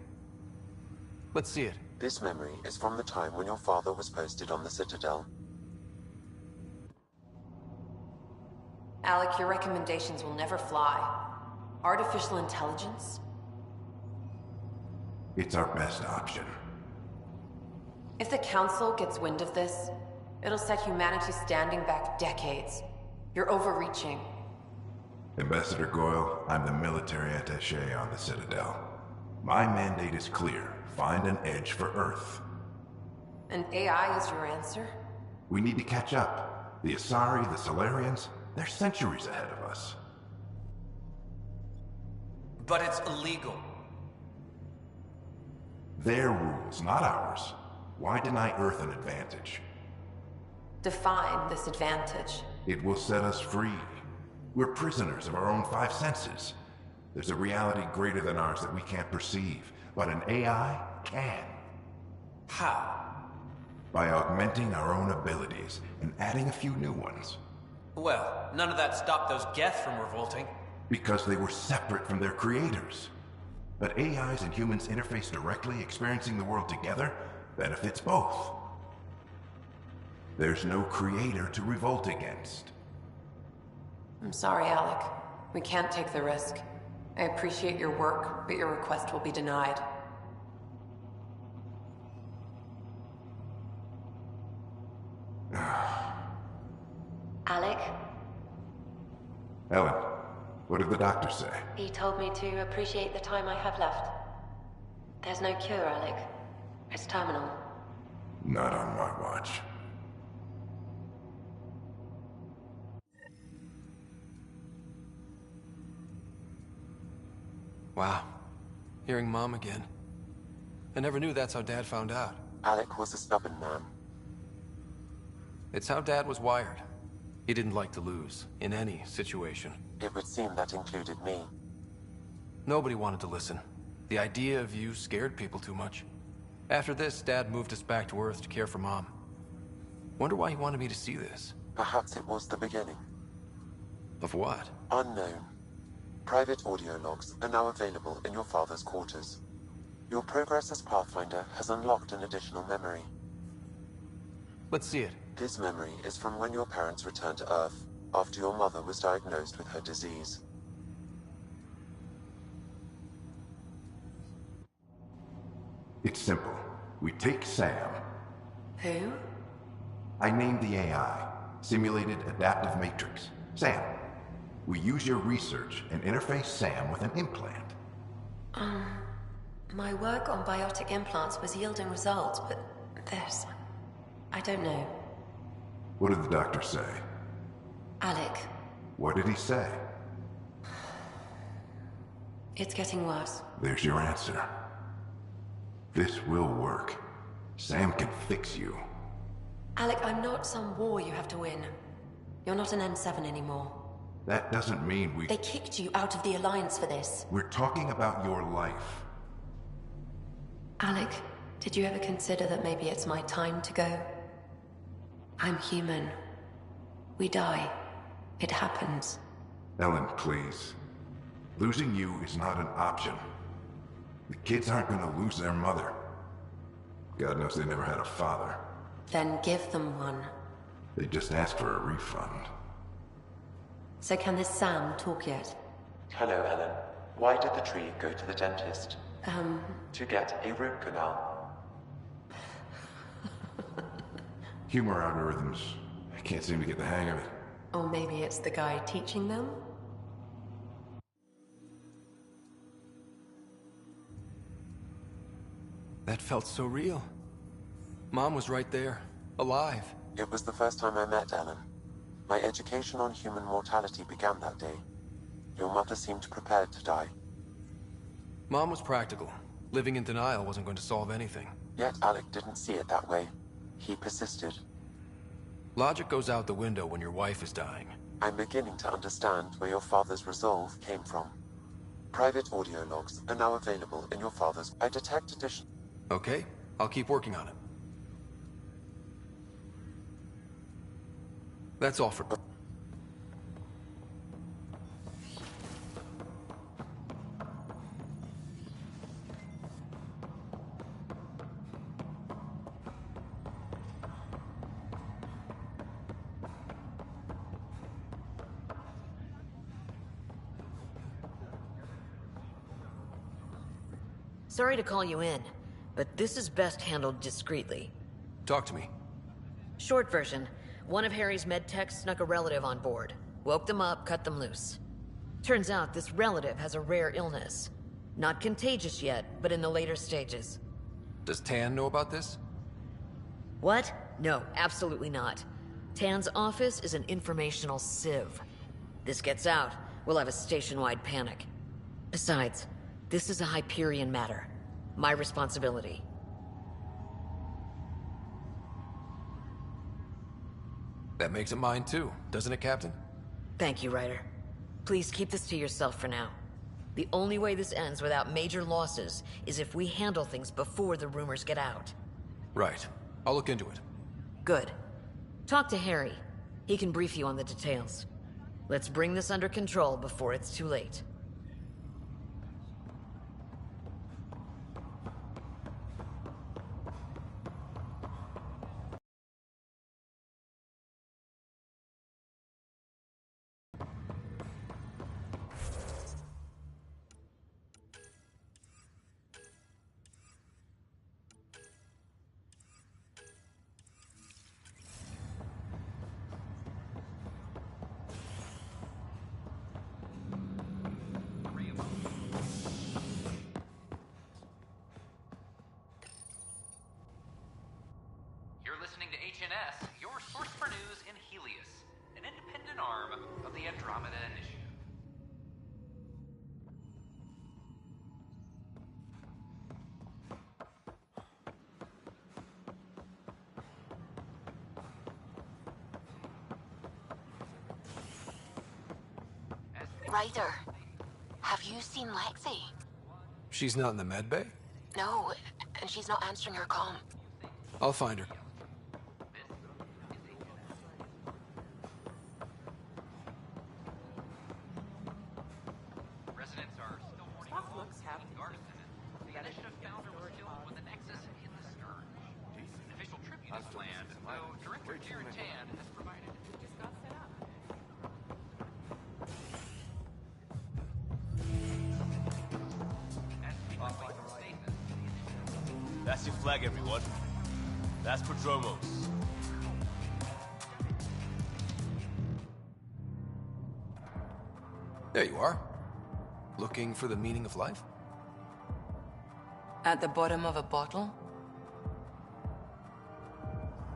Let's see it. This memory is from the time when your father was posted on the Citadel. Alec, your recommendations will never fly. Artificial intelligence? It's our best option. If the Council gets wind of this, it'll set humanity standing back decades. You're overreaching. Ambassador Goyle, I'm the military attaché on the Citadel. My mandate is clear. Find an edge for Earth. And AI is your answer? We need to catch up. The Asari, the Solarians, they're centuries ahead of us. But it's illegal. Their rules, not ours. Why deny Earth an advantage? Define this advantage. It will set us free. We're prisoners of our own five senses. There's a reality greater than ours that we can't perceive, but an AI can. How? By augmenting our own abilities and adding a few new ones. Well, none of that stopped those Geth from revolting. Because they were separate from their creators. But AIs and humans interface directly, experiencing the world together, benefits both. There's no creator to revolt against. I'm sorry, Alec. We can't take the risk. I appreciate your work, but your request will be denied. Alec? Ellen, what did the doctor say? He told me to appreciate the time I have left. There's no cure, Alec. It's terminal. Not on my watch. Wow. Hearing Mom again. I never knew that's how Dad found out. Alec was a stubborn man. It's how Dad was wired. He didn't like to lose, in any situation. It would seem that included me. Nobody wanted to listen. The idea of you scared people too much. After this, Dad moved us back to Earth to care for Mom. Wonder why he wanted me to see this. Perhaps it was the beginning. Of what? Unknown. Private audio logs are now available in your father's quarters. Your progress as Pathfinder has unlocked an additional memory. Let's see it. This memory is from when your parents returned to Earth, after your mother was diagnosed with her disease. It's simple. We take Sam. Who? I named the AI, Simulated Adaptive Matrix. Sam. We use your research and interface Sam with an implant. My work on biotic implants was yielding results, but this... I don't know. What did the doctor say? Alec, What did he say? It's getting worse. There's your answer. This will work. Sam can fix you. Alec, I'm not some war you have to win. You're not an N7 anymore. That doesn't mean we... They kicked you out of the Alliance for this. We're talking about your life. Alec, did you ever consider that maybe it's my time to go? I'm human. We die. It happens. Ellen, please. Losing you is not an option. The kids aren't gonna lose their mother. God knows they never had a father. Then give them one. They just asked for a refund. So can this Sam talk yet? Hello, Ellen. Why did the tree go to the dentist? To get a root canal. Humor algorithms. I can't seem to get the hang of it. Or maybe it's the guy teaching them? That felt so real. Mom was right there, alive. It was the first time I met Ellen. My education on human mortality began that day. Your mother seemed prepared to die. Mom was practical. Living in denial wasn't going to solve anything. Yet Alec didn't see it that way. He persisted. Logic goes out the window when your wife is dying. I'm beginning to understand where your father's resolve came from. Private audio logs are now available in your father's... I detect addition... Okay, I'll keep working on it. That's all for... Sorry to call you in, but this is best handled discreetly. Talk to me. Short version, one of Harry's medtechs snuck a relative on board. Woke them up, cut them loose. Turns out this relative has a rare illness. Not contagious yet, but in the later stages. Does Tan know about this? What? No, absolutely not. Tan's office is an informational sieve. This gets out, we'll have a station-wide panic. Besides, this is a Hyperion matter. My responsibility. That makes it mine too, doesn't it, Captain? Thank you, Ryder. Please keep this to yourself for now. The only way this ends without major losses is if we handle things before the rumors get out. Right. I'll look into it. Good. Talk to Harry. He can brief you on the details. Let's bring this under control before it's too late. Listening to HNS, your source for news in Helios, an independent arm of the Andromeda Initiative. Ryder, have you seen Lexi? She's not in the med bay? No, and she's not answering her comm. I'll find her. That's your flag, everyone. That's Prodromos. There you are. Looking for the meaning of life? At the bottom of a bottle?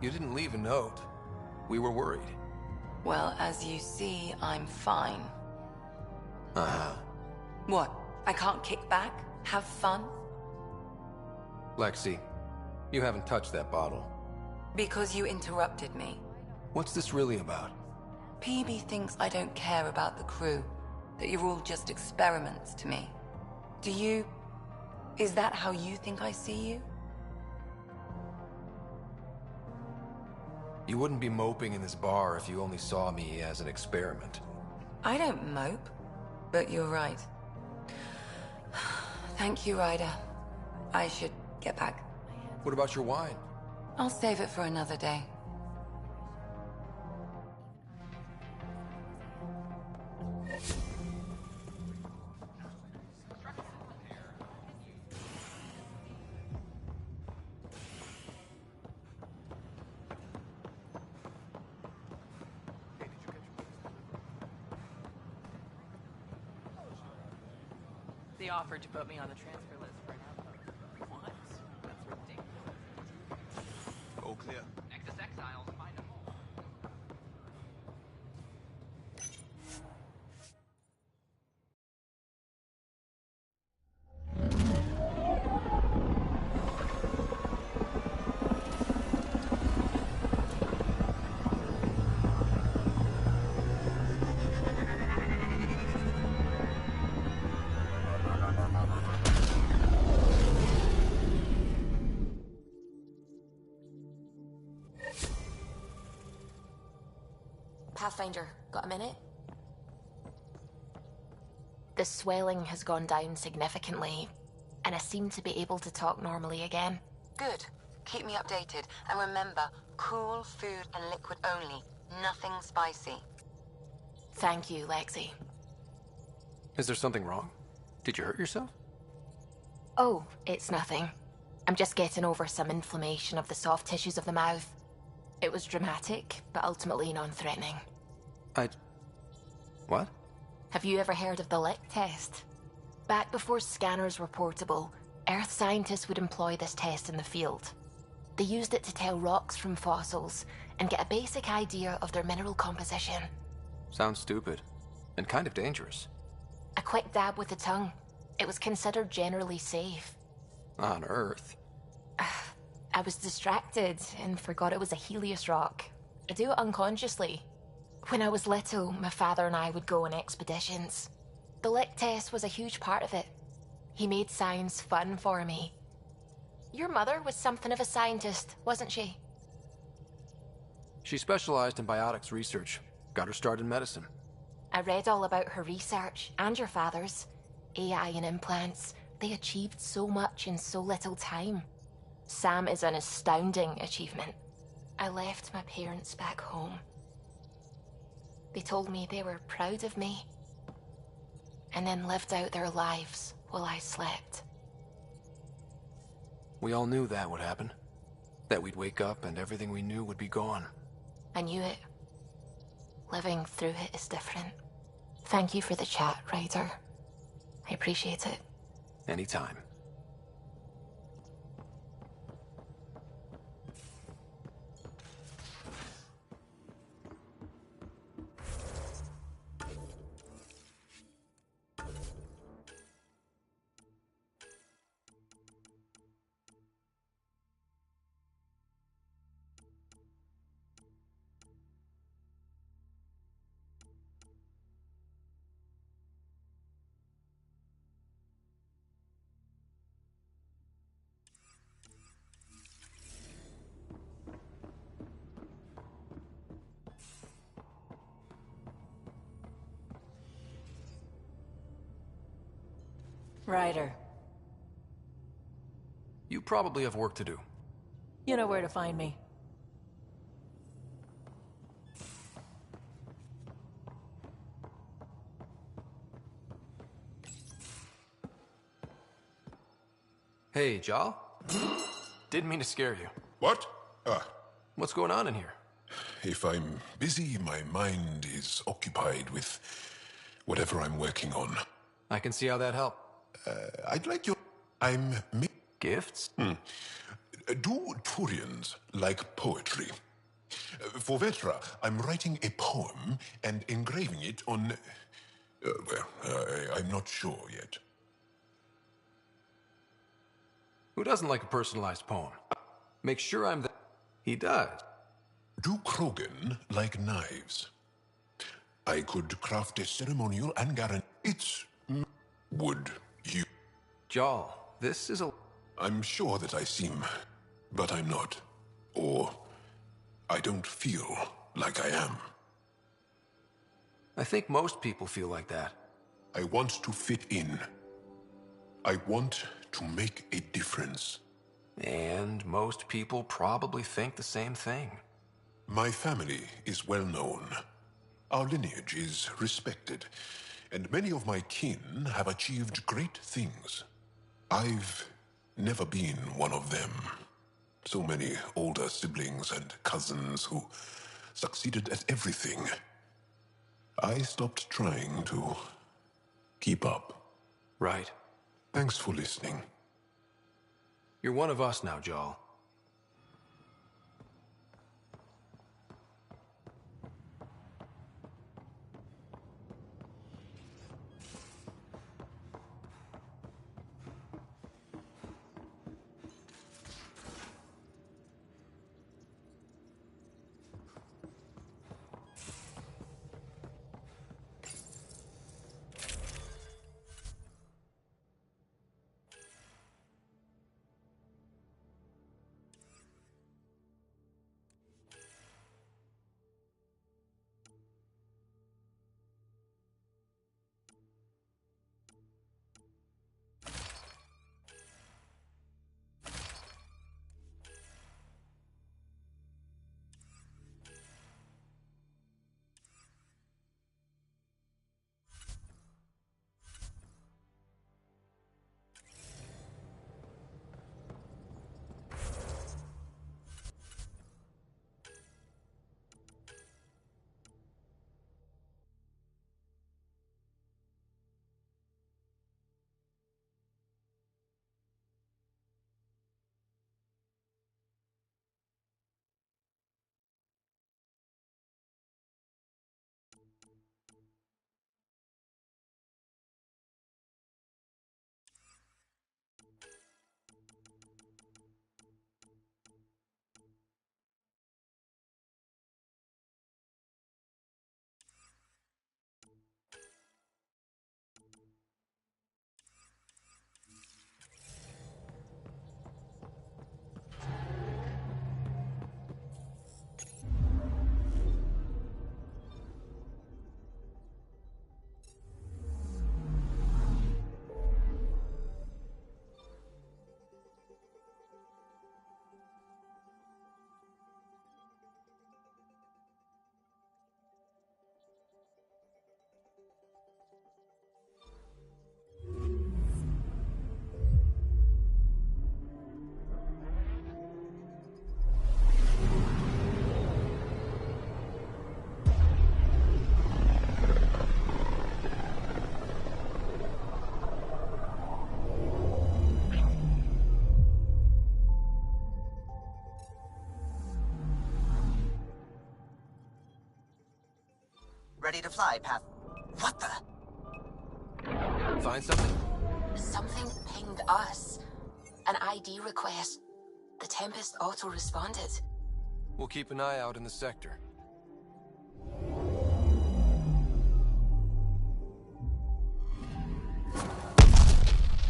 You didn't leave a note. We were worried. Well, as you see, I'm fine. Uh-huh. What? I can't kick back, have fun? Lexi, you haven't touched that bottle. Because you interrupted me. What's this really about? PB thinks I don't care about the crew, that you're all just experiments to me. Do you... Is that how you think I see you? You wouldn't be moping in this bar if you only saw me as an experiment. I don't mope, but you're right. Thank you, Ryder. I should get back. What about your wine? I'll save it for another day. They offered to put me on the transfer list for an outpost. What? That's ridiculous. All clear. Nexus Exiles find a hole. Pathfinder, got a minute? The swelling has gone down significantly, and I seem to be able to talk normally again. Good. Keep me updated. And remember, cool food and liquid only. Nothing spicy. Thank you, Lexi. Is there something wrong? Did you hurt yourself? Oh, it's nothing. I'm just getting over some inflammation of the soft tissues of the mouth. It was dramatic, but ultimately non-threatening. What? Have you ever heard of the lick test? Back before scanners were portable, Earth scientists would employ this test in the field. They used it to tell rocks from fossils and get a basic idea of their mineral composition. Sounds stupid. And kind of dangerous. A quick dab with the tongue. It was considered generally safe. On Earth? I was distracted and forgot it was a Helios rock. I do it unconsciously. When I was little, my father and I would go on expeditions. The lick test was a huge part of it. He made science fun for me. Your mother was something of a scientist, wasn't she? She specialized in biotics research. Got her start in medicine. I read all about her research, and your father's. AI and implants. They achieved so much in so little time. Sam is an astounding achievement. I left my parents back home. They told me they were proud of me, and then lived out their lives while I slept. We all knew that would happen. That we'd wake up and everything we knew would be gone. I knew it. Living through it is different. Thank you for the chat, Ryder. I appreciate it. Anytime. Ryder. You probably have work to do. You know where to find me. Hey, Jal? Didn't mean to scare you. What? What's going on in here? If I'm busy, my mind is occupied with whatever I'm working on. I can see how that helped. I'd like your... Gifts? Do Turians like poetry? For Vetra, I'm writing a poem and engraving it on... I'm not sure yet. Who doesn't like a personalized poem? Make sure I'm there. He does. Do Krogan like knives? I could craft a ceremonial and guarantee it's... Would you? Jarl, this is a... I'm sure that I seem, but I'm not. Or I don't feel like I am. I think most people feel like that. I want to fit in. I want to make a difference. And most people probably think the same thing. My family is well known. Our lineage is respected, and many of my kin have achieved great things. I've never been one of them. So many older siblings and cousins who succeeded at everything. I stopped trying to keep up. Right. Thanks for listening. You're one of us now, Jarl. Ready to fly, Path. What the? Find something? Something pinged us. An ID request. The Tempest auto-responded. We'll keep an eye out in the sector.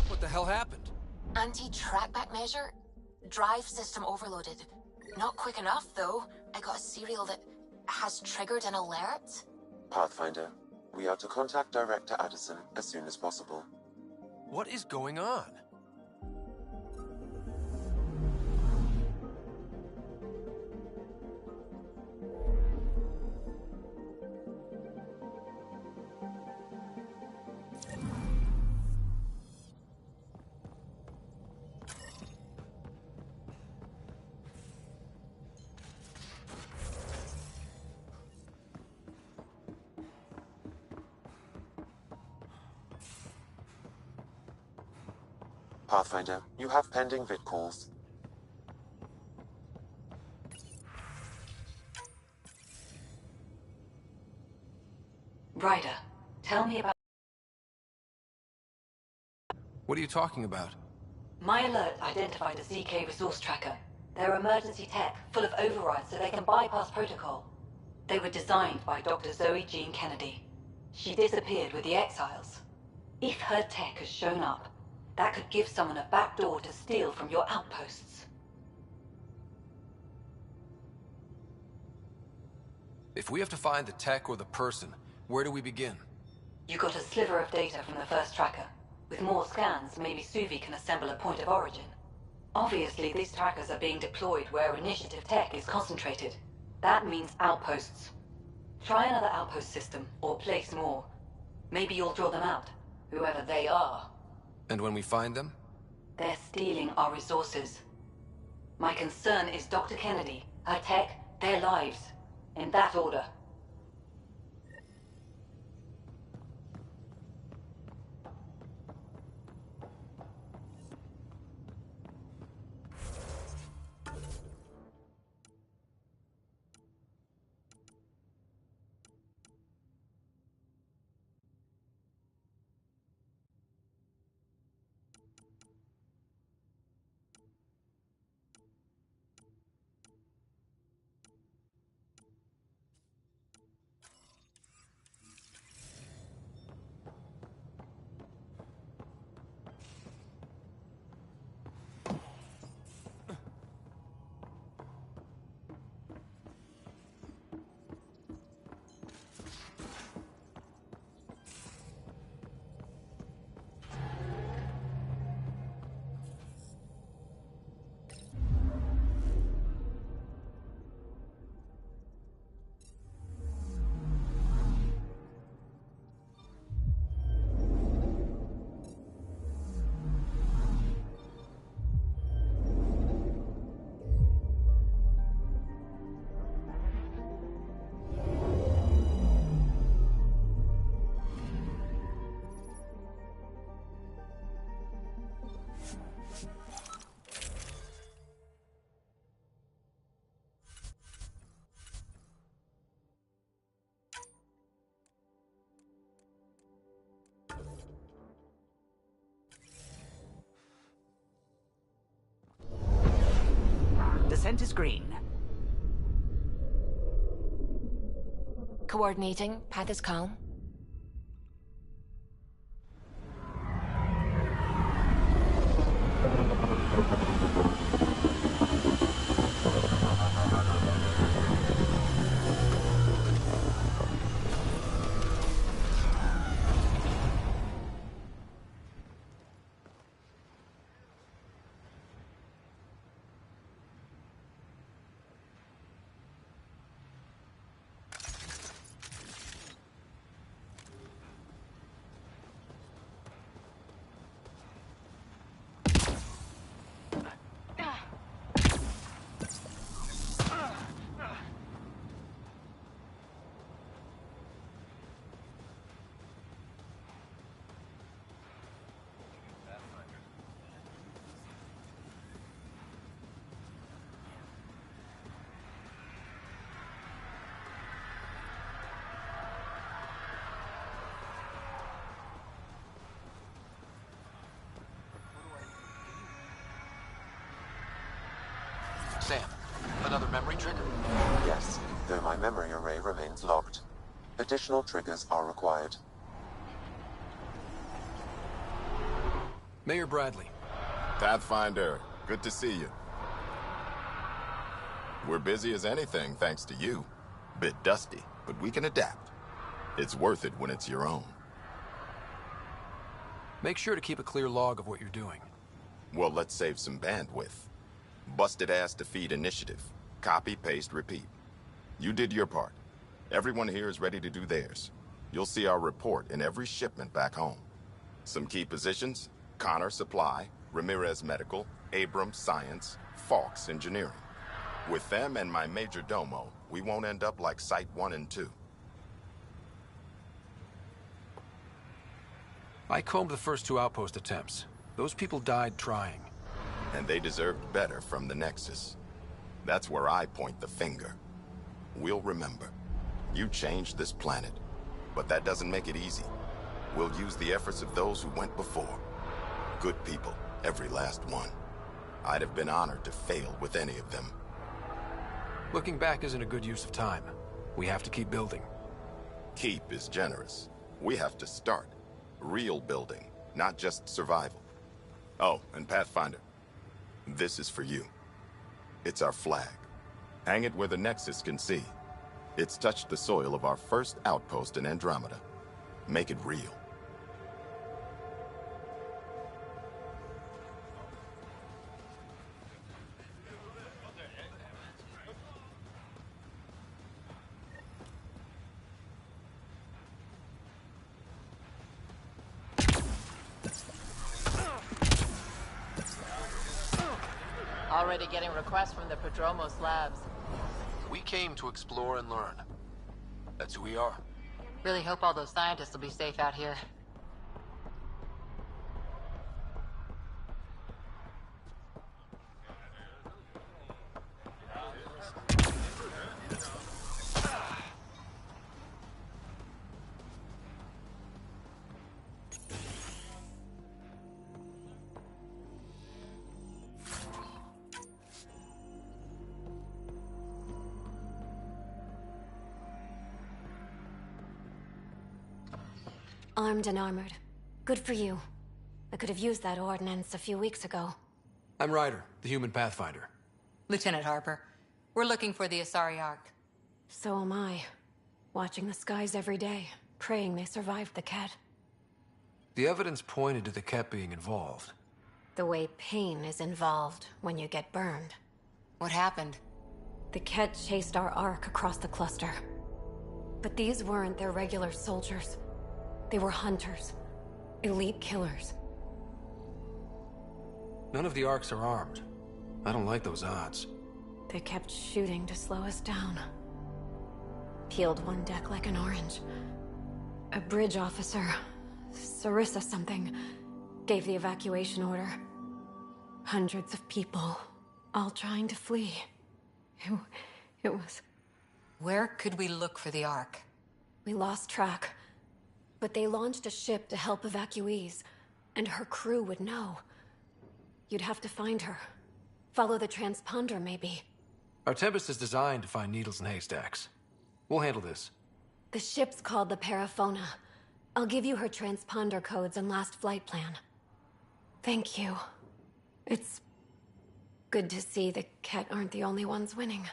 What the hell happened? Anti-trackback measure? Drive system overloaded. Not quick enough, though. I got a serial that has triggered an alert. Pathfinder, we are to contact Director Addison as soon as possible. What is going on? Pathfinder, you have pending vid calls. Ryder, tell me about... What are you talking about? My alert identified a ZK resource tracker. They're emergency tech, full of overrides so they can bypass protocol. They were designed by Dr. Zoe Jean Kennedy. She disappeared with the Exiles. If her tech has shown up, that could give someone a backdoor to steal from your outposts. If we have to find the tech or the person, where do we begin? You got a sliver of data from the first tracker. With more scans, maybe Suvi can assemble a point of origin. Obviously, these trackers are being deployed where initiative tech is concentrated. That means outposts. Try another outpost system, or place more. Maybe you'll draw them out, whoever they are. And when we find them? They're stealing our resources. My concern is Dr. Kennedy, her tech, their lives. In that order. Descent is green. Coordinating. Path is calm. Sam, another memory trigger? Yes, though my memory array remains locked. Additional triggers are required. Mayor Bradley. Pathfinder, good to see you. We're busy as anything, thanks to you. Bit dusty, but we can adapt. It's worth it when it's your own. Make sure to keep a clear log of what you're doing. Well, let's save some bandwidth. Busted ass to feed initiative. Copy, paste, repeat. You did your part. Everyone here is ready to do theirs. You'll see our report in every shipment back home. Some key positions: Connor Supply, Ramirez Medical, Abrams Science, Fawkes Engineering. With them and my major domo, we won't end up like Site 1 and 2. I combed the first 2 outpost attempts. Those people died trying. And they deserved better from the Nexus. That's where I point the finger. We'll remember. You changed this planet, but that doesn't make it easy. We'll use the efforts of those who went before. Good people, Every last one. I'd have been honored to fail with any of them. Looking back isn't a good use of time. We have to keep building. Keep is generous. We have to start. Real building, not just survival. Oh, and Pathfinder, this is for you. It's our flag. Hang it where the Nexus can see. It's touched the soil of our first outpost in Andromeda. Make it real. Already getting requests from the Prodromos labs. We came to explore and learn. That's who we are. Really hope all those scientists will be safe out here. Armed and armored. Good for you. I could have used that ordnance a few weeks ago. I'm Ryder, the human pathfinder. Lieutenant Harper, we're looking for the Asari Ark. So am I. Watching the skies every day, praying they survived the Ket. The evidence pointed to the Ket being involved. The way pain is involved when you get burned. What happened? The Ket chased our Ark across the cluster. But these weren't their regular soldiers. They were hunters. Elite killers. None of the Arks are armed. I don't like those odds. They kept shooting to slow us down. Peeled one deck like an orange. A bridge officer, Sarissa something, gave the evacuation order. Hundreds of people, all trying to flee. It was... Where could we look for the Ark? We lost track. But they launched a ship to help evacuees, and her crew would know. You'd have to find her. Follow the transponder, maybe. Our Tempest is designed to find needles in haystacks. We'll handle this. The ship's called the Paraphona. I'll give you her transponder codes and last flight plan. Thank you. It's good to see the Ket aren't the only ones winning.